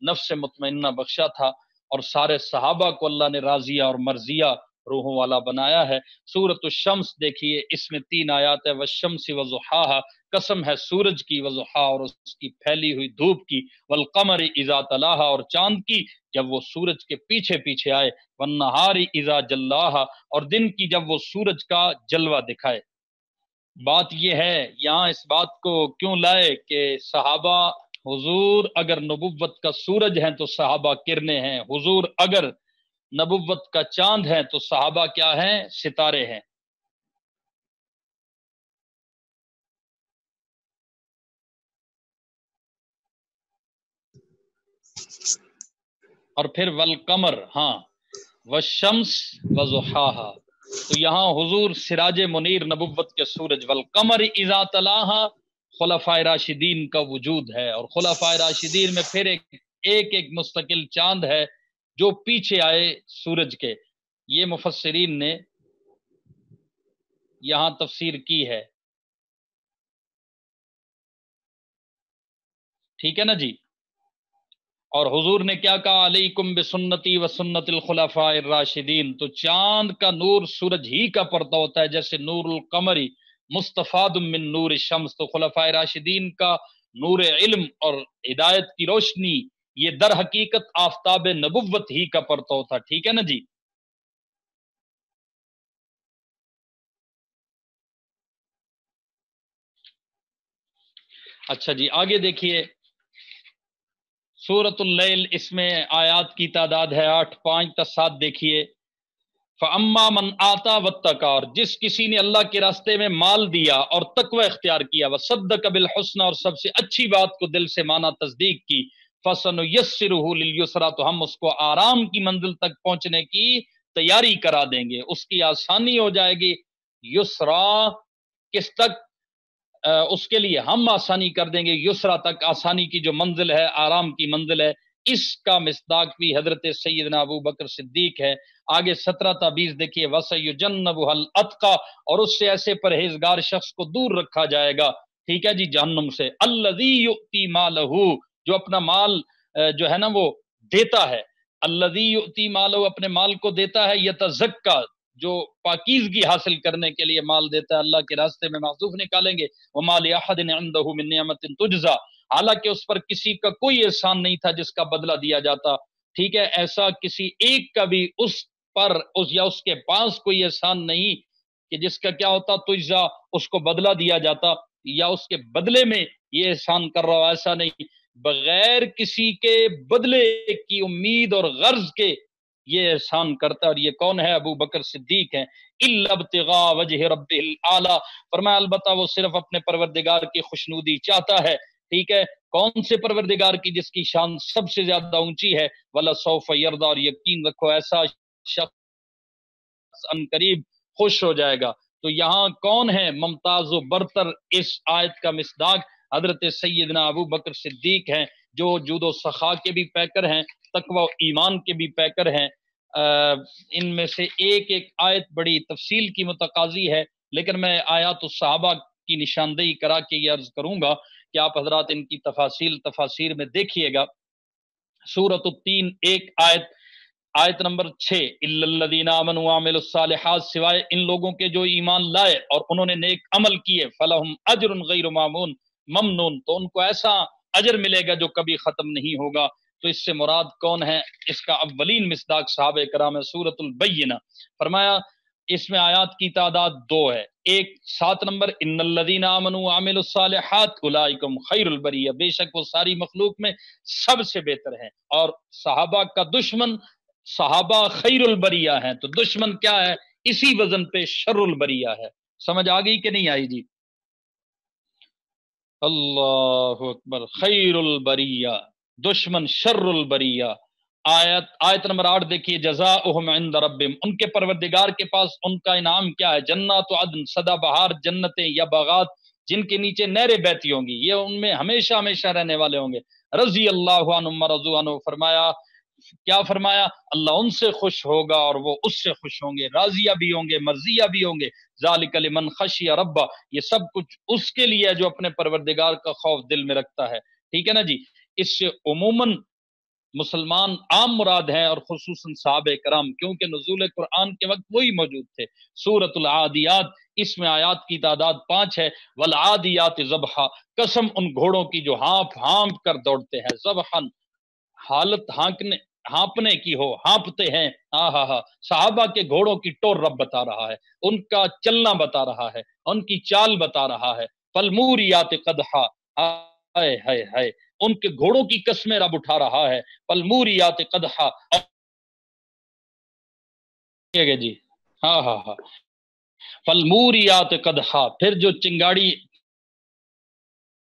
نفس مطمئنہ بخشا تھا، اور سارے صحابہ کو اللہ نے راضیہ اور مرضیہ روحوں والا بنایا ہے۔ سورۃ الشمس دیکھیے، اس میں 3 آیات ہے، والشمس وضحاہا، قسم ہے سورج کی، وضحا، اور اس کی پھیلی ہوئی دھوپ کی، والقمر اذا تلاہا، اور چاند کی جب وہ سورج کے پیچھے پیچھے آئے، والنہار اذا جلاہا، اور دن کی جب وہ سورج کا جلوہ دکھائے۔ بات یہ ہے یہاں اس بات کو کیوں لائے کہ صحابہ، حضور اگر نبوت کا سورج ہیں تو صحابہ کرنیں ہیں، حضور اگر نبوت کا چاند ہے تو صحابہ کیا ہیں؟ ستارے ہیں۔ اور پھر والقمر، ہاں، والشمس وضحاہا، تو یہاں حضور سراج منیر نبوت کے سورج، والقمر اذا تلاہا، خلفائے راشدین کا وجود ہے، اور خلفائے راشدین میں پھر ایک مستقل چاند ہے جو پیچھے آئے سورج کے۔ یہ مفسرین نے یہاں تفسیر کی ہے، ٹھیک ہے نا جی۔ اور حضور نے کیا کہا، علیکم بسنتی و سنت الخلفاء الراشدین، تو چاند کا نور سورج ہی کا پڑتا ہوتا ہے، جیسے نور القمری مستفاد من نور الشمس، تو خلفاء راشدین کا نور علم اور ہدایت کی روشنی یہ در حقیقت آفتاب نبوت ہی کا پڑتا ہوتا، ٹھیک ہے نا جی۔ اچھا جی، آگے دیکھیے سورۃ اللیل، اس میں آیات کی تعداد ہے 8، 5 تا 7 دیکھیے۔ فَأَمَّا مَنْ آتَى وَاتَّقَى، اور جس کسی نے اللہ کے راستے میں مال دیا اور تقوی اختیار کیا، وَصَدَّقَ بِالْحُسْنَى، اور سب سے اچھی بات کو دل سے مانا، تصدیق کی، فَسَنُيَسِّرُهُ لِلْيُسْرَى، تو ہم اس کو آرام کی منزل تک پہنچنے کی تیاری کرا دیں گے، اس کی آسانی ہو جائے گی۔ یسرا کس تک؟ اس کے لیے ہم آسانی کر دیں گے، یسرا تک، آسانی کی جو منزل ہے، آرام کی منزل ہے۔ اس کا مصداق بھی حضرت سیدنا ابو بکر صدیق ہے۔ آگے 17 تا 20 دیکھیے، وَسَيُجَنَّبُهَا الْأَتْقَى، اور اس سے ایسے پرہیزگار شخص کو دور رکھا جائے گا، ٹھیک ہے جی، جہنم سے، الَّذِي يُؤْتِي مَالَهُ، جو اپنا مال جو ہے نا وہ دیتا ہے، الَّذِي يُؤْتِي مَالَهُ، اپنے مال کو دیتا ہے، يَتَزَكَّى، جو پاکیزگی حاصل کرنے کے لیے مال دیتا ہے، اللہ کے راستے میں محذوف نکالیں گے، وَمَا لِأَحَدٍ عِندَهُ مِن نِعْمَةٍ تُجْزَى، حالانکہ اس پر کسی کا کوئی احسان نہیں تھا جس کا بدلہ دیا جاتا، ٹھیک ہے، ایسا کسی ایک کا بھی اس پر یا اس کے پاس کوئی احسان نہیں کہ جس کا کیا ہوتا، تجزا، اس کو بدلہ دیا جاتا، یا اس کے بدلے میں یہ احسان کر رہا ہو، ایسا نہیں، بغیر کسی کے بدلے کی امید اور غرض کے یہ احسان کرتا، اور یہ کون ہے؟ ابو بکر صدیق ہیں۔ اِلَّا ابْتِغَاءَ وَجْهِ رَبِّهِ الْأَعْلَىٰ، فرمایا البتہ وہ صرف اپنے پروردگار کی خوشنودی چاہتا ہے، ٹھیک ہے، کون سے پروردگار کی؟ جس کی شان سب سے زیادہ اونچی ہے، وَلَسَوْفَ يَرْضَىٰ، اور یقین رکھو ایسا شخص ان قریب خوش ہو جائے گا۔ تو یہاں کون ہے ممتاز و برتر اس آیت کا مصداق؟ حضرت سیدنا ابو بکر صدیق ہیں، جو جود و سخا کے بھی پیکر ہیں، تقوی و ایمان کے بھی پیکر ہیں۔ ان میں سے ایک ایک آیت بڑی تفصیل کی متقاضی ہے، لیکن میں آیات الصحابہ کی نشاندہی کرا کے یہ عرض کروں گا کہ آپ حضرات ان کی تفاسیر میں دیکھیے گا۔ سورۃ التین، ایک آیت نمبر 6، اِلَّا الَّذِينَ آمَنُوا وَعَمِلُوا الصَّالِحَاتِ، سوائے ان لوگوں کے جو ایمان لائے اور انہوں نے نیک عمل کیے، فَلَهُمْ أَجْرٌ غَيْرُ مَمْنُونٍ، تو ان کو ایسا اجر ملے گا جو کبھی ختم نہیں ہوگا۔ تو اس سے مراد کون ہے؟ اس کا اولین مصداق صحابہ کرام ہے، سورۃ البینہ۔ فرمایا اس میں آیات کی تعداد 2 ہے، ایک 7 نمبر، ان الذین آمنوا وعملوا الصالحات اولئک هم خیر البریہ، بے شک وہ ساری مخلوق میں سب سے بہتر ہیں، اور صحابہ کا دشمن، صحابہ خیر البریہ ہیں، تو دشمن کیا ہے؟ اسی وزن پہ شر البریہ ہے۔ سمجھ آ گئی کہ نہیں آئی جی؟ اللہ اکبر، خیر البریہ، دشمن شر البریہ۔ آیت نمبر 8 دیکھیے، جزاؤہم عند ربہم، ان کے پروردگار کے پاس ان کا انعام کیا ہے؟ جنات عدن، سدا بہار جنتیں یا باغات جن کے نیچے نہریں بہتی ہوں گی، یہ ان میں ہمیشہ ہمیشہ رہنے والے ہوں گے۔ رضی اللہ عنہم ورضوا عنہ، فرمایا کیا فرمایا؟ اللہ ان سے خوش ہوگا اور وہ اس سے خوش ہوں گے، راضیہ بھی ہوں گے، مرضیہ بھی ہوں گے۔ ذالک لمن خشی ربہ، یہ سب کچھ اس کے لیے جو اپنے پروردگار کا خوف دل میں رکھتا ہے، ٹھیک ہے نا جی؟ اس سے عموماً مسلمان عام مراد ہیں، اور خصوصاً صحابہ کرام، کیونکہ نزول قرآن کے وقت وہی موجود تھے۔ سورۃ العادیات، اس میں آیات کی تعداد 5 ہے، والعادیات ضبحا، قسم ان گھوڑوں کی جو ہانپ ہانپ کر دوڑتے ہیں، ضبحا، حالت ہانپنے کی ہو، ہانپتے ہیں۔ صحابہ کے گھوڑوں کی ٹور رب بتا رہا ہے، ان کا چلنا بتا رہا ہے، ان کی چال بتا رہا ہے۔ فالموریات قدحا، ہائے ہائے ہائے، ان کے گھوڑوں کی قسمیں رب اٹھا رہا ہے۔ فالموریات قدحا، جی، ہاں، فالموریات قدحا، پھر جو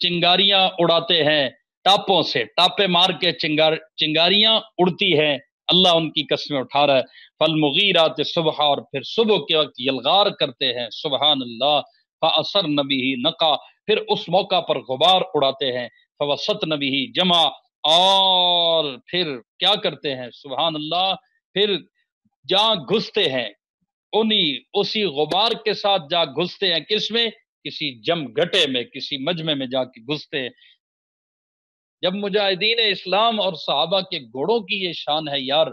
چنگاریاں اڑاتے ہیں ٹاپوں سے، ٹاپے مار کے چنگاریاں اڑتی ہیں، اللہ ان کی قسمیں اٹھا رہا ہے۔ فالمغیرات صبح، اور پھر صبح کے وقت یلغار کرتے ہیں، سبحان اللہ۔ فاثرن به نقا، پھر اس موقع پر غبار اڑاتے ہیں۔ فوسطن به جمع، اور پھر کیا کرتے ہیں؟ سبحان اللہ، پھر جا گھستے ہیں اسی غبار کے ساتھ، جا گھستے ہیں کس میں؟ کسی جم گھٹے میں، کسی مجمع میں جا کے گھستے ہیں۔ جب مجاہدین اسلام اور صحابہ کے گھوڑوں کی یہ شان ہے یار،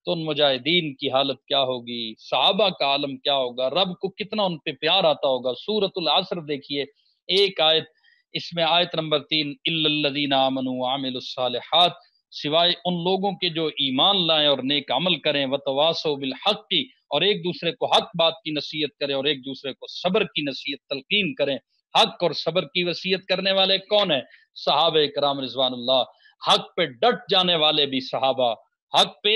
تو ان مجاہدین کی حالت کیا ہوگی، صحابہ کا عالم کیا ہوگا، رب کو کتنا ان پہ پیار آتا ہوگا۔ سورۃ العصر دیکھیے، ایک آیت، اس میں آیت نمبر 3، الا الذین آمنوا وعملوا الصالحات، سوائے ان لوگوں کے جو ایمان لائیں اور نیک عمل کریں، وتواصوا بالحق، اور ایک دوسرے کو حق بات کی نصیحت کریں، اور ایک دوسرے کو صبر کی نصیحت تلقین کریں۔ حق اور صبر کی وصیت کرنے والے کون ہیں؟ صحابہ کرام رضوان اللہ۔ حق پہ ڈٹ جانے والے بھی صحابہ، حق پہ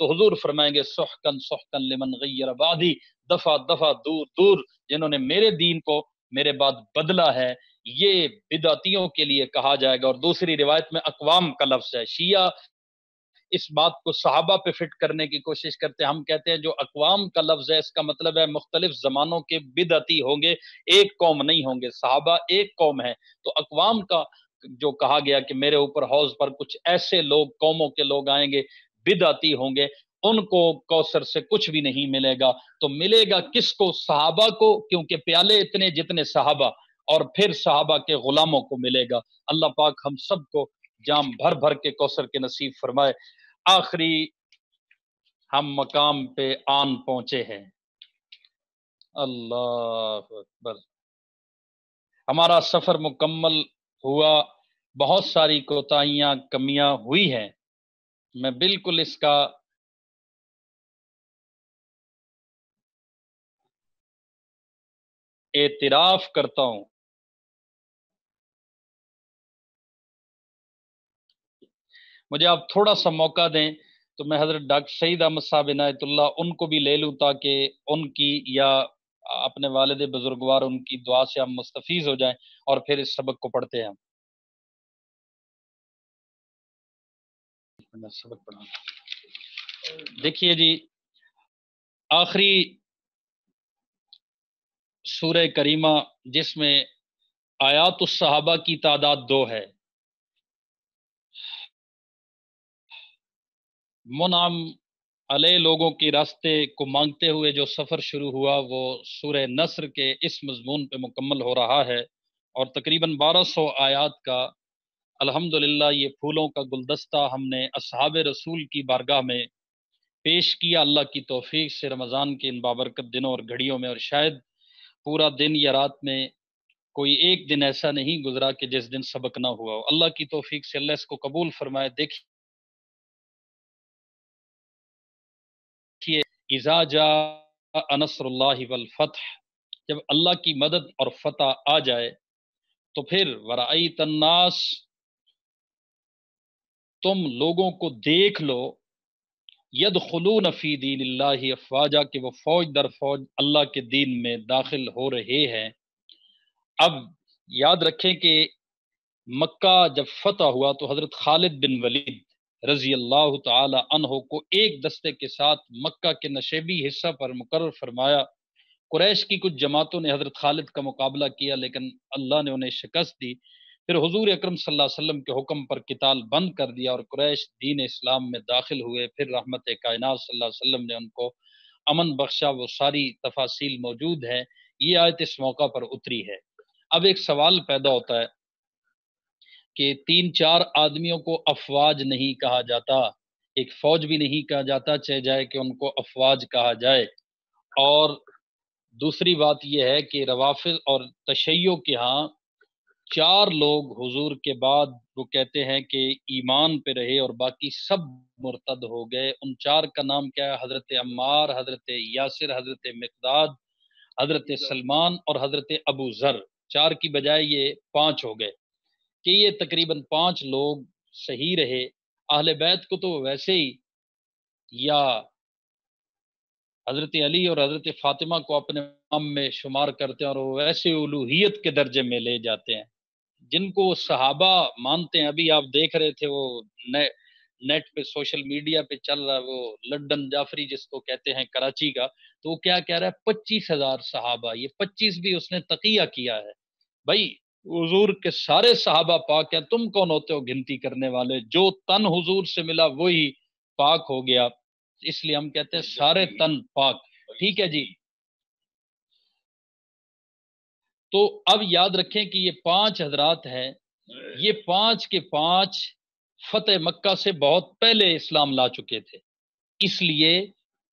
تو حضور فرمائیں گے سحقن سحقن لمن غیر بعدی، دفع دفع دور دور جنہوں نے میرے دین کو میرے بعد بدلا ہے، یہ بدعتیوں کے لیے کہا جائے گا۔ اور دوسری روایت میں اقوام کا لفظ ہے۔ شیعہ اس بات کو صحابہ پہ فٹ کرنے کی کوشش کرتے ہیں، ہم کہتے ہیں جو اقوام کا لفظ ہے اس کا مطلب ہے مختلف زمانوں کے بدعتی ہوں گے، ایک قوم نہیں ہوں گے، صحابہ ایک قوم ہے۔ تو اقوام کا جو کہا گیا کہ میرے اوپر حوض پر کچھ ایسے لوگ، قوموں کے لوگ آئیں گے، بدعتی ہوں گے، ان کو کوثر سے کچھ بھی نہیں ملے گا۔ تو ملے گا کس کو؟ صحابہ کو، کیونکہ پیالے اتنے جتنے صحابہ، اور پھر صحابہ کے غلاموں کو ملے گا۔ اللہ پاک ہم سب کو جام بھر بھر کے کوثر کے نصیب فرمائے۔ آخری ہم مقام پہ آن پہنچے ہیں، اللہ اکبر۔ ہمارا سفر مکمل ہوا، بہت ساری کوتاہیاں کمیاں ہوئی ہیں، میں بالکل اس کا اعتراف کرتا ہوں۔ مجھے آپ تھوڑا سا موقع دیں تو میں حضرت ڈاکٹر سعید احمد صاحب عنایت اللہ ان کو بھی لے لوں، تاکہ ان کی یا اپنے والد بزرگوار ان کی دعا سے ہم مستفیض ہو جائیں، اور پھر اس سبق کو پڑھتے ہیں ہم۔ میں سبق پڑھا، دیکھیے جی، آخری سورہ کریمہ جس میں آیات الصحابہ کی تعداد 2 ہے، منعم علیہ لوگوں کے راستے کو مانگتے ہوئے جو سفر شروع ہوا وہ سورہ نصر کے اس مضمون پہ مکمل ہو رہا ہے، اور تقریباً 1200 آیات کا الحمدللہ یہ پھولوں کا گلدستہ ہم نے اصحاب رسول کی بارگاہ میں پیش کیا، اللہ کی توفیق سے رمضان کے ان بابرکت دنوں اور گھڑیوں میں۔ اور شاید پورا دن یا رات میں کوئی ایک دن ایسا نہیں گزرا کہ جس دن سبق نہ ہوا ہو، اللہ کی توفیق سے اللہ اس کو قبول فرمائے۔ دیکھیے، اذا جاء نصر اللہ والفتح، جب اللہ کی مدد اور فتح آ جائے تو پھر ورأیت الناس، تم لوگوں کو دیکھ لو، یدخلون فی دین اللہ افواجا، کہ وہ فوج در فوج اللہ کے دین میں داخل ہو رہے ہیں۔ اب یاد رکھیں کہ مکہ جب فتح ہوا تو حضرت خالد بن ولید رضی اللہ تعالی عنہ کو ایک دستے کے ساتھ مکہ کے نشیبی حصہ پر مقرر فرمایا۔ قریش کی کچھ جماعتوں نے حضرت خالد کا مقابلہ کیا، لیکن اللہ نے انہیں شکست دی۔ پھر حضور اکرم صلی اللہ علیہ وسلم کے حکم پر قتال بند کر دیا اور قریش دین اسلام میں داخل ہوئے۔ پھر رحمت کائنات صلی اللہ علیہ وسلم نے ان کو امن بخشا، وہ ساری تفاصیل موجود ہیں، یہ آیت اس موقع پر اتری ہے۔ اب ایک سوال پیدا ہوتا ہے کہ 3-4 آدمیوں کو افواج نہیں کہا جاتا، ایک فوج بھی نہیں کہا جاتا، چاہے جائے کہ ان کو افواج کہا جائے۔ اور دوسری بات یہ ہے کہ روافض اور تشیع کے ہاں 4 لوگ حضور کے بعد وہ کہتے ہیں کہ ایمان پہ رہے اور باقی سب مرتد ہو گئے۔ ان 4 کا نام کیا ہے؟ حضرت عمار، حضرت یاسر، حضرت مقداد، حضرت سلمان اور حضرت ابو ذر۔ 4 کی بجائے یہ 5 ہو گئے، کہ یہ تقریباً 5 لوگ صحیح رہے۔ اہل بیت کو تو ویسے ہی یا حضرت علی اور حضرت فاطمہ کو اپنے امام میں شمار کرتے ہیں، اور وہ ویسے الوہیت کے درجے میں لے جاتے ہیں جن کو صحابہ مانتے ہیں۔ ابھی آپ دیکھ رہے تھے وہ نیٹ پہ سوشل میڈیا پہ چل رہا ہے، وہ لڈن جعفری جس کو کہتے ہیں کراچی کا، تو وہ کیا کہہ رہا ہے 25,000 صحابہ، یہ 25 بھی اس نے تقیہ کیا ہے۔ بھائی حضور کے سارے صحابہ پاک ہیں، تم کون ہوتے ہو گنتی کرنے والے؟ جو تن حضور سے ملا وہی پاک ہو گیا، اس لیے ہم کہتے ہیں سارے تن پاک۔ ٹھیک ہے جی، تو اب یاد رکھیں کہ یہ 5 حضرات ہیں، یہ 5 کے 5 فتح مکہ سے بہت پہلے اسلام لا چکے تھے، اس لیے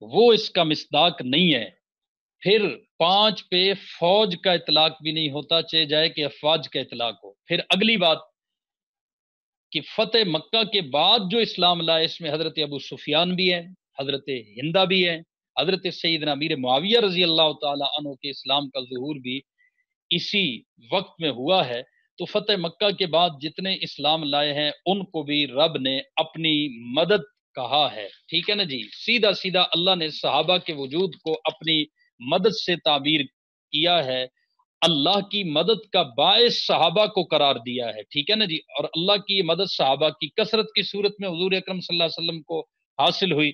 وہ اس کا مصداق نہیں ہے۔ پھر 5 پہ فوج کا اطلاق بھی نہیں ہوتا، چاہے جائے کہ افواج کا اطلاق ہو۔ پھر اگلی بات کہ فتح مکہ کے بعد جو اسلام لائے اس میں حضرت ابو سفیان بھی ہیں، حضرت ہندہ بھی ہیں، حضرت سیدنا امیر معاویہ رضی اللہ تعالی عنہ کے اسلام کا ظہور بھی اسی وقت میں ہوا ہے۔ تو فتح مکہ کے بعد جتنے اسلام لائے ہیں ان کو بھی رب نے اپنی مدد کہا ہے. ٹھیک ہے نا جی. سیدھا سیدھا اللہ نے صحابہ کے وجود کو اپنی مدد سے تعبیر کیا ہے. اللہ کی مدد کا باعث صحابہ کو قرار دیا ہے. ٹھیک ہے نا جی. اور اللہ کی یہ مدد صحابہ کی کثرت کی صورت میں حضور اکرم صلی اللہ علیہ وسلم کو حاصل ہوئی.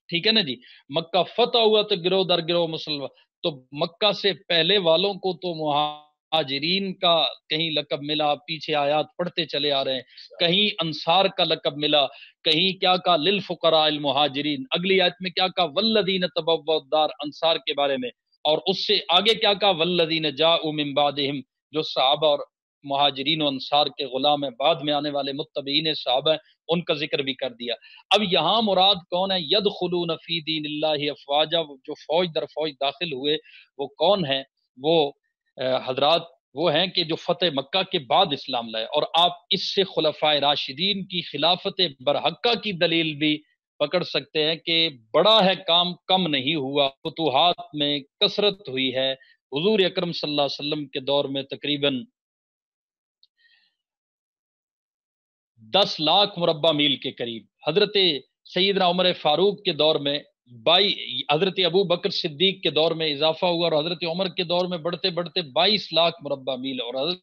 ٹھیک ہے نا جی. مکہ فتح ہوا تو گروہ در گروہ مسلمان، تو مکہ سے پہلے والوں کو تو مہاجرین کا کہیں لقب ملا، پیچھے آیات پڑھتے چلے آ رہے ہیں، کہیں انصار کا لقب ملا، کہیں کیا کہا للفقراء المہاجرین، اگلی آیت میں کیا کہا والذین تبوؤا الدار، انصار کے بارے میں، اور اس سے آگے کیا کہا والذین جاءوا من بعدہم، جو صحابہ اور مہاجرین و انصار کے غلام ہیں، بعد میں آنے والے متبعین صحابہ ہیں، ان کا ذکر بھی کر دیا. اب یہاں مراد کون ہے؟ یدخلون فی دین اللہ افواجا، جو فوج در فوج داخل ہوئے وہ کون ہیں؟ وہ حضرات وہ ہیں کہ جو فتح مکہ کے بعد اسلام لائے. اور آپ اس سے خلفائے راشدین کی خلافت برحقہ کی دلیل بھی پکڑ سکتے ہیں کہ بڑا ہے کام کم نہیں ہوا، فتوحات میں کثرت ہوئی ہے. حضور اکرم صلی اللہ علیہ وسلم کے دور میں تقریباً 10 لاکھ مربع میل کے قریب، حضرت سیدنا عمر فاروق کے دور میں حضرت ابو بکر صدیق کے دور میں اضافہ ہوا، اور حضرت عمر کے دور میں بڑھتے بڑھتے 22 لاکھ مربع میل، اور حضرت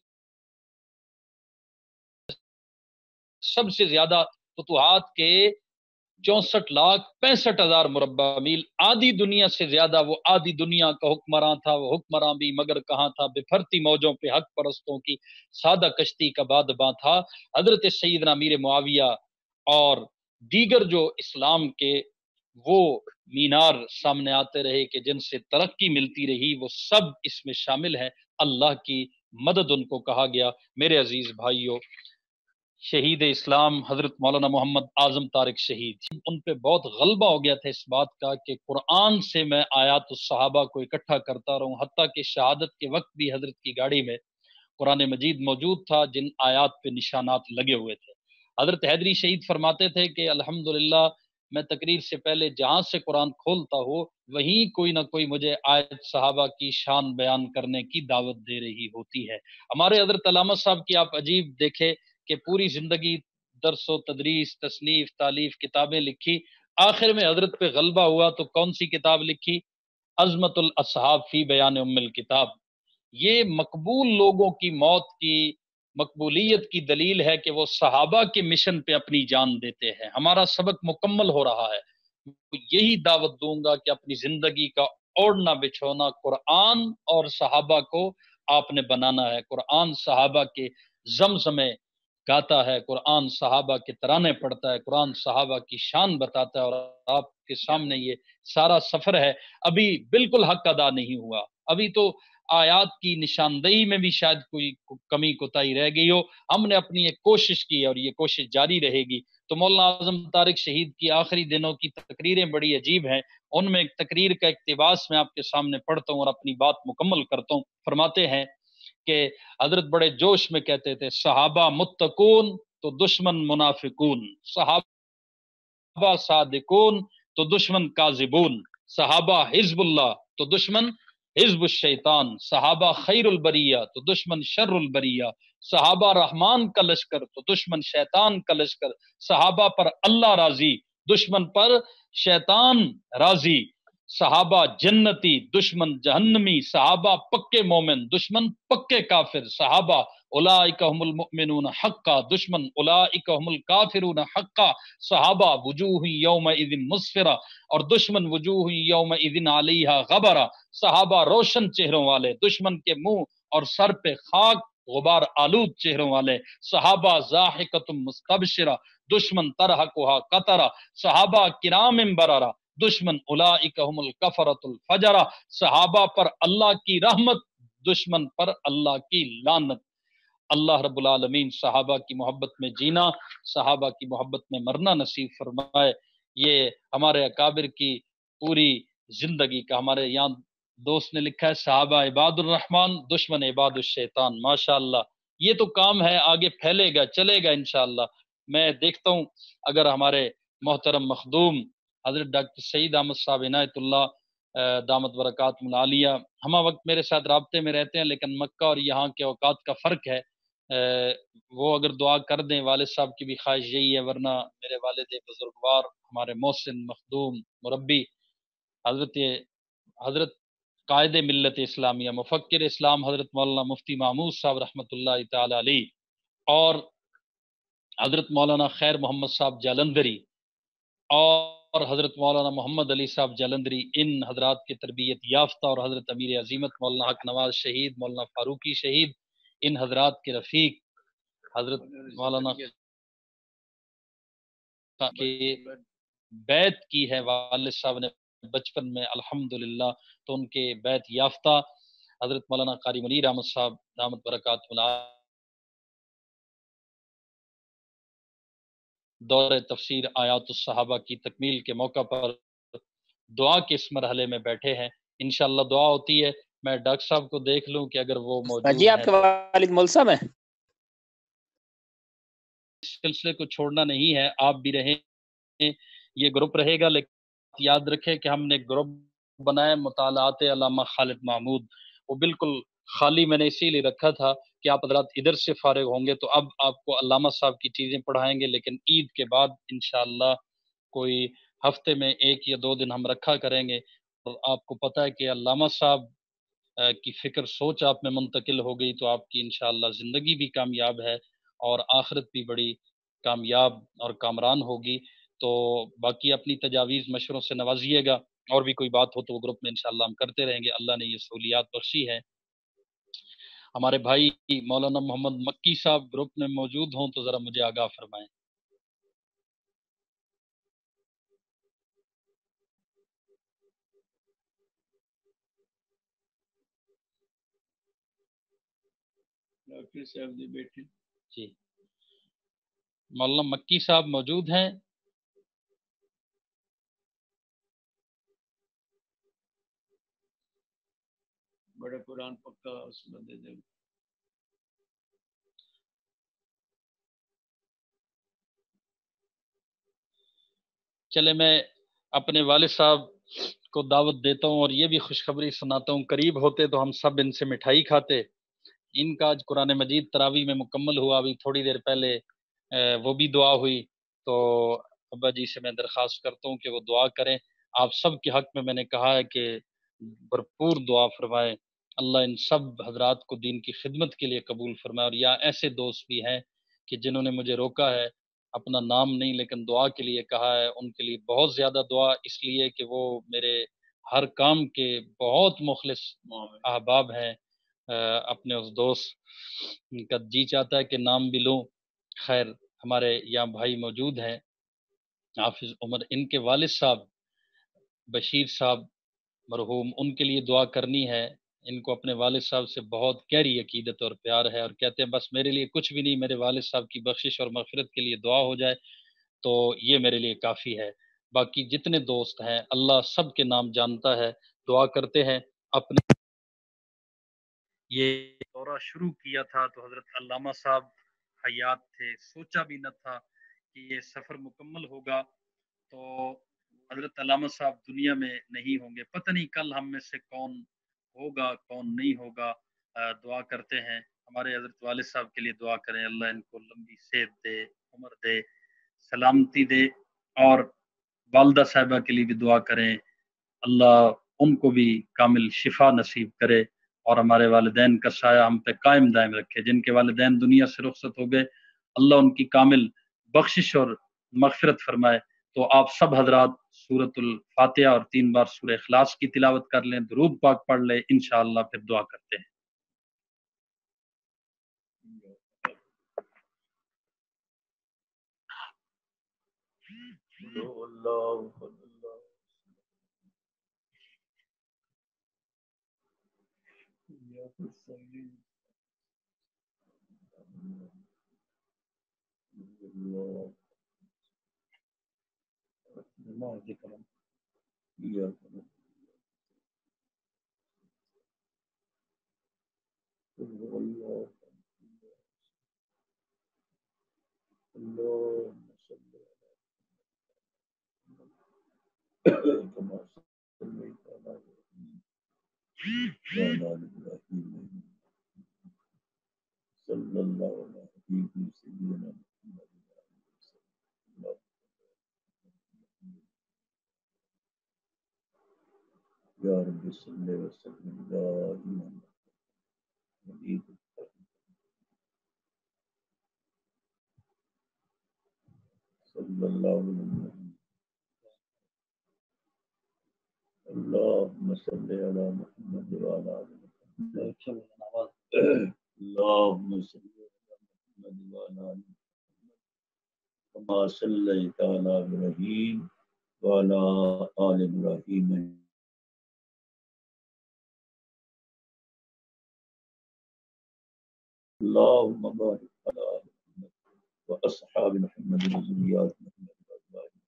سب سے زیادہ فتوحات کے 64,65,000 مربع میل. آدھی دنیا سے زیادہ وہ آدھی دنیا کا حکمراں تھا. وہ حکمراں بھی مگر کہاں تھا، بپھرتی موجوں پہ حق پرستوں کی سادہ کشتی کا بادباں تھا. حضرت سیدنا امیر معاویہ اور دیگر جو اسلام کے وہ مینار سامنے آتے رہے کہ جن سے ترقی ملتی رہی، وہ سب اس میں شامل ہیں. اللہ کی مدد ان کو کہا گیا. میرے عزیز بھائیوں، شہید اسلام حضرت مولانا محمد اعظم طارق شہید، ان پہ بہت غلبہ ہو گیا تھا اس بات کا کہ قرآن سے میں آیات الصحابہ کو اکٹھا کرتا رہوں، حتیٰ کہ شہادت کے وقت بھی حضرت کی گاڑی میں قرآن مجید موجود تھا جن آیات پہ نشانات لگے ہوئے تھے. حضرت حیدری شہید فرماتے تھے کہ الحمدللہ میں تقریر سے پہلے جہاں سے قرآن کھولتا ہو وہیں کوئی نہ کوئی مجھے آیت صحابہ کی شان بیان کرنے کی دعوت دے رہی ہوتی ہے. ہمارے حضرت علامہ صاحب کی آپ عجیب دیکھے کہ پوری زندگی درس و تدریس، تصنیف، تالیف، کتابیں لکھی، آخر میں حضرت پہ غلبہ ہوا تو کون سی کتاب لکھی؟ عظمت الاصحاب فی بیان ام الکتاب. یہ مقبول لوگوں کی موت کی مقبولیت کی دلیل ہے کہ وہ صحابہ کے مشن پہ اپنی جان دیتے ہیں. ہمارا سبق مکمل ہو رہا ہے. یہی دعوت دوں گا کہ اپنی زندگی کا اوڑھنا بچھونا قرآن اور صحابہ کو آپ نے بنانا ہے. قرآن صحابہ کے زمزمے گاتا ہے، قرآن صحابہ کے ترانے پڑھتا ہے، قرآن صحابہ کی شان بتاتا ہے، اور آپ کے سامنے یہ سارا سفر ہے. ابھی بالکل حق ادا نہیں ہوا، ابھی تو آیات کی نشاندہی میں بھی شاید کوئی کمی کوتاہی رہ گئی ہو. ہم نے اپنی ایک کوشش کی اور یہ کوشش جاری رہے گی. تو مولانا اعظم طارق شہید کی آخری دنوں کی تقریریں بڑی عجیب ہیں. ان میں ایک تقریر کا اقتباس میں آپ کے سامنے پڑھتا ہوں اور اپنی بات مکمل کرتا ہوں. فرماتے ہیں کہ حضرت بڑے جوش میں کہتے تھے صحابہ متقون تو دشمن منافقون، صحابہ صادقون تو دشمن کاذبون، صحابہ حزب اللہ تو دشمن حزب الشیطان، صحابہ خیر البریہ تو دشمن شر البریہ، صحابہ رحمان کا لشکر تو دشمن شیطان کا لشکر، صحابہ پر اللہ راضی دشمن پر شیطان راضی، صحابہ جنتی دشمن جہنمی، صحابہ پکے مومن دشمن پکے کافر، صحابہ اولئک هم المؤمنون حقا دشمن اولئک هم الکافرون حقا، صحابہ وجوہ یومئذ مسفرہ اور دشمن وجوہ یومئذ علیہا غبرہ، صحابہ روشن چہروں والے دشمن کے منہ اور سر پہ خاک غبار آلود چہروں والے، صحابہ ضاحکۃ مستبشرہ دشمن ترحقها قطرہ، صحابہ کرام بررہ دشمن اولئک هم الکفرۃ الفجرہ، صحابہ پر اللہ کی رحمت دشمن پر اللہ کی لعنت. اللہ رب العالمین صحابہ کی محبت میں جینا، صحابہ کی محبت میں مرنا نصیب فرمائے. یہ ہمارے اکابر کی پوری زندگی کا، ہمارے یہاں دوست نے لکھا ہے صحابہ عباد الرحمن دشمن عباد الشیطان. ماشاءاللہ یہ تو کام ہے، آگے پھیلے گا چلے گا انشاءاللہ. میں دیکھتا ہوں اگر ہمارے محترم مخدوم حضرت ڈاکٹر سعید احمد صاحب عنایت اللہ دامت برکاتہم العالیہ ہمہ وقت میرے ساتھ رابطے میں رہتے ہیں، لیکن مکہ اور یہاں کے اوقات کا فرق ہے. وہ اگر دعا کر دیں، والد صاحب کی بھی خواہش یہی ہے، ورنہ میرے والد بزرگوار ہمارے محسن مخدوم مربی حضرت حضرت قائد ملت اسلامیہ مفکر اسلام حضرت مولانا مفتی محمود صاحب رحمۃ اللہ تعالی علیہ اور حضرت مولانا خیر محمد صاحب جالندری اور حضرت مولانا محمد علی صاحب جالندری، ان حضرات کی تربیت یافتہ، اور حضرت امیر عظیمت مولانا حق نواز شہید، مولانا فاروقی شہید، ان حضرات کے رفیق حضرت مولانا کے بیعت کی ہے والد صاحب نے بچپن میں الحمدللہ، تو ان کے بیعت یافتہ حضرت مولانا قاری منیر احمد صاحب دامت برکاتہ العالیہ دور تفسیر آیات الصحابہ کی تکمیل کے موقع پر دعا کے اس مرحلے میں بیٹھے ہیں۔ انشاءاللہ دعا ہوتی ہے، میں ڈاکٹر صاحب کو دیکھ لوں کہ اگر وہ موجود جی ہیں آپ کے تو والد ملزم ہیں؟ اس سلسلے کو چھوڑنا نہیں ہے، آپ بھی رہیں، یہ گروپ رہے گا، لیکن یاد رکھیں کہ ہم نے گروپ بنائے مطالعات علامہ خالد محمود، وہ بالکل خالی میں نے اسی لیے رکھا تھا کہ آپ حضرات ادھر سے فارغ ہوں گے تو اب آپ کو علامہ صاحب کی چیزیں پڑھائیں گے، لیکن عید کے بعد انشاءاللہ کوئی ہفتے میں 1 یا 2 دن ہم رکھا کریں گے۔ اور آپ کو پتہ ہے کہ علامہ صاحب کی فکر سوچ آپ میں منتقل ہو گئی تو آپ کی انشاءاللہ زندگی بھی کامیاب ہے اور آخرت بھی بڑی کامیاب اور کامران ہوگی۔ تو باقی اپنی تجاویز مشوروں سے نوازیے گا، اور بھی کوئی بات ہو تو وہ گروپ میں انشاءاللہ ہم کرتے رہیں گے، اللہ نے یہ سہولیات بخشی ہے۔ ہمارے بھائی مولانا محمد مکی صاحب گروپ میں موجود ہوں تو ذرا مجھے آگاہ فرمائیں۔ ڈاکٹر صاحب جی بیٹھے جی، مولانا مکی صاحب موجود ہیں؟ بڑے قرآن پکا اس بندے دے۔ چلے میں اپنے والد صاحب کو دعوت دیتا ہوں اور یہ بھی خوشخبری سناتا ہوں، قریب ہوتے تو ہم سب ان سے مٹھائی کھاتے۔ ان کا آج قرآن مجید تراویح میں مکمل ہوا، ابھی تھوڑی دیر پہلے وہ بھی دعا ہوئی، تو ابا جی سے میں درخواست کرتا ہوں کہ وہ دعا کریں۔ آپ سب کے حق میں نے کہا ہے کہ بھرپور دعا فرمائے، اللہ ان سب حضرات کو دین کی خدمت کے لیے قبول فرمائے۔ اور یا ایسے دوست بھی ہیں کہ جنہوں نے مجھے روکا ہے، اپنا نام نہیں لیکن دعا کے لیے کہا ہے، ان کے لیے بہت زیادہ دعا، اس لیے کہ وہ میرے ہر کام کے بہت مخلص احباب ہیں۔ اپنے اس دوست کا جی چاہتا ہے کہ نام بھی لوں۔ خیر ہمارے یہاں بھائی موجود ہیں حافظ عمر، ان کے والد صاحب بشیر صاحب مرحوم، ان کے لیے دعا کرنی ہے۔ ان کو اپنے والد صاحب سے بہت گہری عقیدت اور پیار ہے، اور کہتے ہیں بس میرے لیے کچھ بھی نہیں، میرے والد صاحب کی بخشش اور مغفرت کے لیے دعا ہو جائے تو یہ میرے لیے کافی ہے۔ باقی جتنے دوست ہیں اللہ سب کے نام جانتا ہے، دعا کرتے ہیں۔ اپنے یہ دورہ شروع کیا تھا تو حضرت علامہ صاحب حیات تھے، سوچا بھی نہ تھا کہ یہ سفر مکمل ہوگا، تو حضرت علامہ صاحب دنیا میں نہیں ہوں گے، پتہ نہیں کل ہم میں سے کون ہوگا کون نہیں ہوگا۔ دعا کرتے ہیں ہمارے حضرت والد صاحب کے لیے دعا کریں، اللہ ان کو لمبی صحت دے، عمر دے، سلامتی دے، اور والدہ صاحبہ کے لیے بھی دعا کریں، اللہ ان کو بھی کامل شفا نصیب کرے، اور ہمارے والدین کا سایہ ہم پہ قائم دائم رکھے۔ جن کے والدین دنیا سے رخصت ہو گئے اللہ ان کی کامل بخشش اور مغفرت فرمائے۔ تو آپ سب حضرات سورۃ الفاتحہ اور 3 بار سورہ اخلاص کی تلاوت کر لیں، درود پاک پڑھ لیں، انشاءاللہ پھر دعا کرتے ہیں۔ صلی اللہ علیہ وسلم. یا رب صلی وسلم دائما مزید صلی اللہ علیہ وسلم. اللهم صل على محمد وعلى آل محمد. اللهم صل على محمد وعلى آل محمد كما صليت على إبراهيم وعلى آل إبراهيم. اللهم بارك على آل محمد وأصحاب محمد وذريات محمد وأزواج محمد.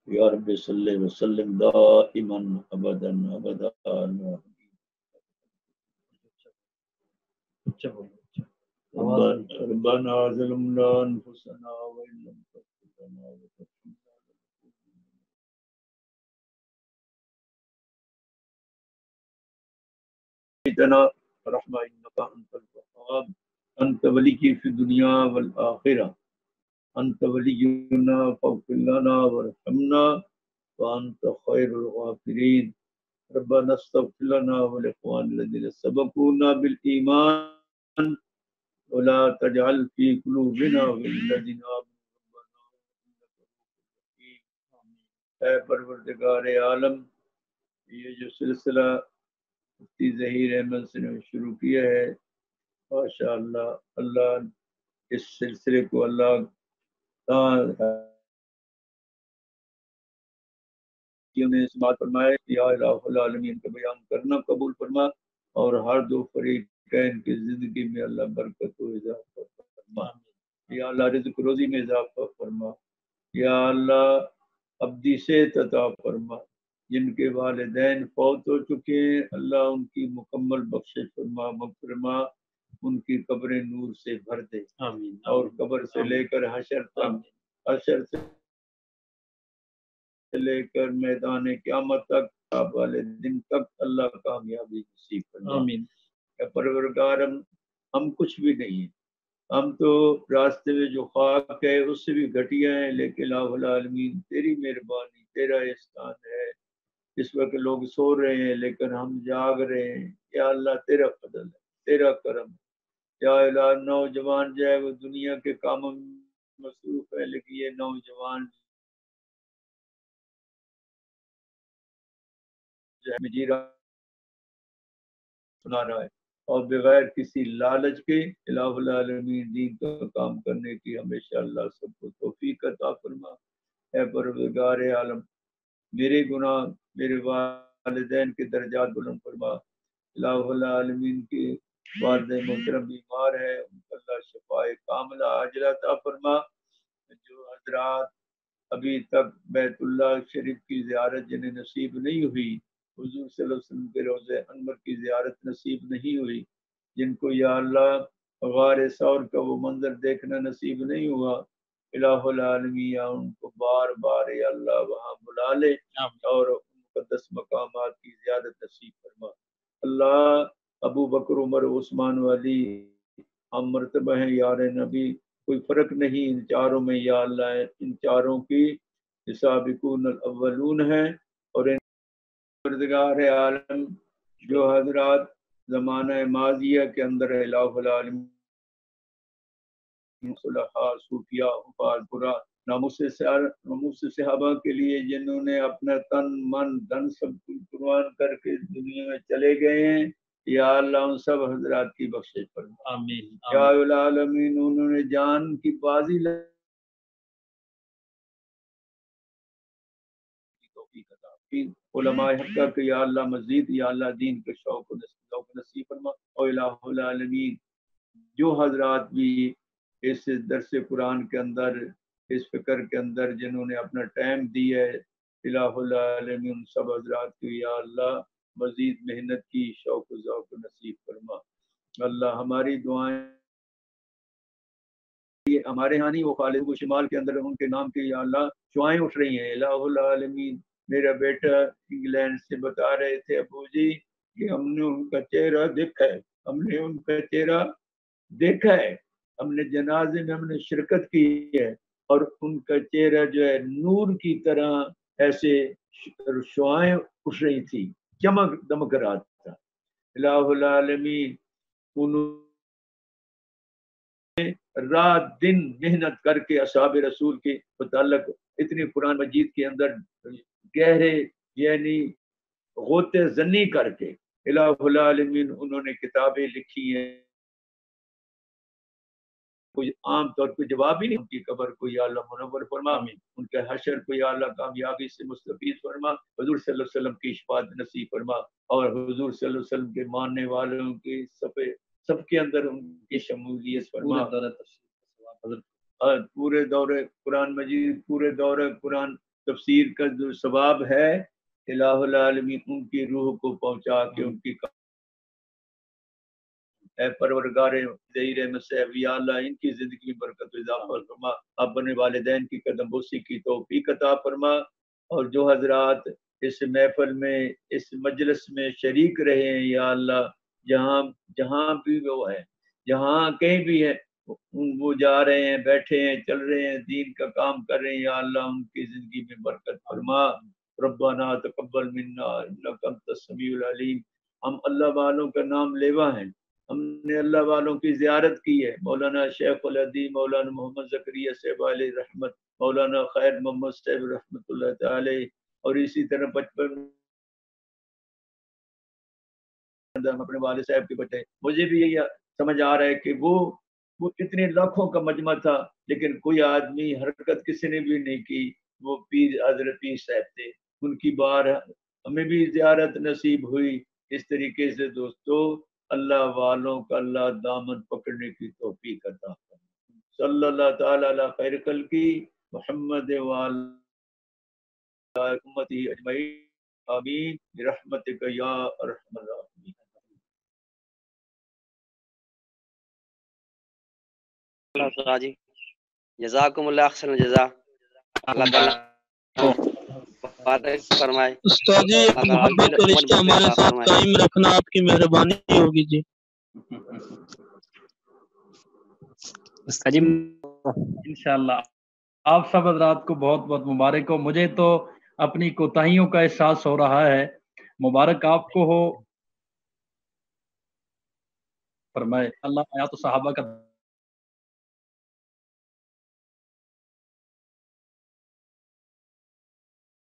يا رب صل وسلم دائما أبدا أبدا. ربنا ظلمنا أنفسنا وإن لم تغفر لنا وترحمنا لنكونن رحمة إنك أنت الوهاب. أنت ولي في الدنيا والآخرة. أنت ولينا فاغفر لنا وارحمنا وأنت خير الغافرين. ربنا استغفر لنا ولإخواننا الذين سبقونا بالإيمان ولا تجعل في قلوبنا غلا للذين آمنوا ربنا إنك رؤوف رحيم. اے پروردگار عالم، یہ جو سلسلہ مفتی ظہیر احمد سے نے شروع کیا ہے، ماشاء اللہ، اللہ اس سلسلے کو اللہ نے سماعت فرمائے. یا الہ العالمین کا بیان کرنا قبول فرما اور ہر دو فریقین کی زندگی میں اللہ برکت و اضافہ فرما. یا اللہ رزق روزی میں اضافہ فرما. یا اللہ ابدی صحت عطا فرما. جن کے والدین فوت ہو چکے ہیں اللہ ان کی مکمل بخشش فرما، مغفرما، ان کی قبریں نور سے بھر دے. آمین. اور قبر سے لے کر حشر تک، حشر سے لے کر میدان قیامت تک، آپ والے دن تک اللہ کامیابی نصیب فرما. آمین. اے پروردگار، ہم کچھ بھی نہیں ہیں، ہم تو راستے میں جو خاک ہے اس سے بھی گھٹیا ہیں، لیکن الہ العالمین تیری مہربانی، تیرا احسان ہے. اس وقت لوگ سو رہے ہیں لیکن ہم جاگ رہے ہیں. یا اللہ تیرا فضل ہے، تیرا کرم ہے. یا الہ نوجوان جو ہے وہ دنیا کے کاموں میں مصروف ہے، لیکن یہ نوجوان جو ہے جی رہا سنا رہا ہے اور بغیر کسی لالچ کے الہ العالمین دین کا کام کرنے کی ہمیشہ اللہ سب کو توفیق عطا فرما. اے پروردگار عالم، میرے گناہ، میرے والدین کے درجات بلند فرما. الہ العالمین کے والد محترم بیمار ہے، ان کو اللہ شفائے کاملہ عاجلہ عطا فرما. جو حضرات ابھی تک بیت اللہ شریف کی زیارت جنہیں نصیب نہیں ہوئی، حضور صلی اللہ علیہ وسلم کے روضہ انور کی زیارت نصیب نہیں ہوئی، جن کو یا اللہ غار ثور کا وہ منظر دیکھنا نصیب نہیں ہوا، الہ العالمین یا ان کو بار بار یا اللہ وہاں بلا لے اور مقدس مقامات کی زیادت نصیب فرما. اللہ ابو بکر، عمر، عثمان والی ہم مرتبہ ہیں یار نبی، کوئی فرق نہیں ان چاروں میں. یا اللہ ان چاروں کی سابقون الاولون ہیں. اور پروردگار عالم جو حضرات زمانہ ماضیہ کے اندر الہ العالمین صلحاء، صوفیاء، حفاظ برا، ناموس صحابہ کے لیے جنہوں نے اپنا تن من دھن سب کچھ قربان کر کے دنیا میں چلے گئے ہیں، یا اللہ ان سب حضرات کی بخشش فرما. آمین. یا العالمین انہوں نے جان کی بازی علماء حقہ کہ یا اللہ مزید یا اللہ دین کے شوق نصیب فرما. اور الہ العالمین جو حضرات بھی اس درس قرآن کے اندر، اس فکر کے اندر جنہوں نے اپنا ٹائم دیا ہے، الہ العالمین سب حضرات کو یا اللہ مزید محنت کی شوق و ذوق نصیب فرما. اللہ ہماری دعائیں ہمارے ہاں نہیں، وہ خالد و شمال کے اندر ان کے نام کی یا اللہ شعائیں اٹھ رہی ہیں. الہ العالمین میرا بیٹا انگلینڈ سے بتا رہے تھے ابو جی کہ ہم نے ان کا چہرہ دیکھا ہے، ہم نے ان کا چہرہ دیکھا ہے، ہم نے جنازے میں ہم نے شرکت کی ہے، اور ان کا چہرہ جو ہے نور کی طرح ایسے شعائیں اٹھ رہی تھی، چمک دمک رہا تھا۔ الہ العالمین انہوں رات دن محنت کر کے اصحاب رسول کے متعلق اتنی قرآن مجید کے اندر گہرے یعنی غوطے زنی کر کے الہ العالمین انہوں نے کتابیں لکھی ہیں، کوئی عام طور پہ جواب ہی نہیں، ان کی قبر کو یا اللہ منور فرما، ان کے حشر کو یا اللہ کامیابی سے مستفید فرما، حضور صلی اللہ علیہ وسلم کی شفاعت نصیب فرما، اور حضور صلی اللہ علیہ وسلم کے ماننے والوں کے سب کے اندر ان کی شمولیت فرما، پورے دور قرآن مجید، پورے دور قرآن تفسیر کا جو ثواب ہے الہ العالمین ان کی روح کو پہنچا کے ان کی اے پروردگار ظہیر مسیح یا اللہ ان کی زندگی میں برکت و اضافہ فرما، اپنے والدین کی قدم بوسی کی توفیق عطا فرما، اور جو حضرات اس محفل میں اس مجلس میں شریک رہے ہیں یا اللہ جہاں بھی وہ ہے، جہاں کہیں بھی ہے، وہ جا رہے ہیں، بیٹھے ہیں، چل رہے ہیں، دین کا کام کر رہے ہیں یا اللہ ان کی زندگی میں برکت فرما۔ ربنا تقبل منا انک انت السمیع العلیم۔ ہم اللہ والوں کا نام لیوا ہیں، ہم نے اللہ والوں کی زیارت کی ہے، مولانا شیخ الحدیث مولانا محمد زکریا صاحب علیہ رحمت، مولانا خیر محمد صاحب رحمت اللہ تعالی، اور اسی طرح بچپن اپنے والد صاحب کے بچے، مجھے بھی یہی سمجھ آ رہا ہے کہ وہ اتنے لاکھوں کا مجمع تھا لیکن کوئی آدمی حرکت کسی نے بھی نہیں کی، وہ پیر حضرت پیر صاحب تھے، ان کی بار ہمیں بھی زیارت نصیب ہوئی۔ اس طریقے سے دوستو اللہ والوں کا اللہ دامن پکڑنے کی توفیق عطا فرمائے۔ صلی اللہ تعالی علی خیر خلقی محمد وعلی امتی اجمعین، آمین برحمتک یا ارحم الراحمین۔ جی جزاکم اللہ احسن الجزا، اللہ تعالیٰ فرمائے۔ استاد جی محبت کا رشتہ ہمارے ساتھ قائم رکھنا آپ کی مہربانی ہوگی جی۔ استاد جی انشاءاللہ آپ سب حضرات کو بہت بہت مبارک ہو، مجھے تو اپنی کوتاہیوں کا احساس ہو رہا ہے، مبارک آپ کو ہو۔ فرمائے اللہ آیات و صحابہ کا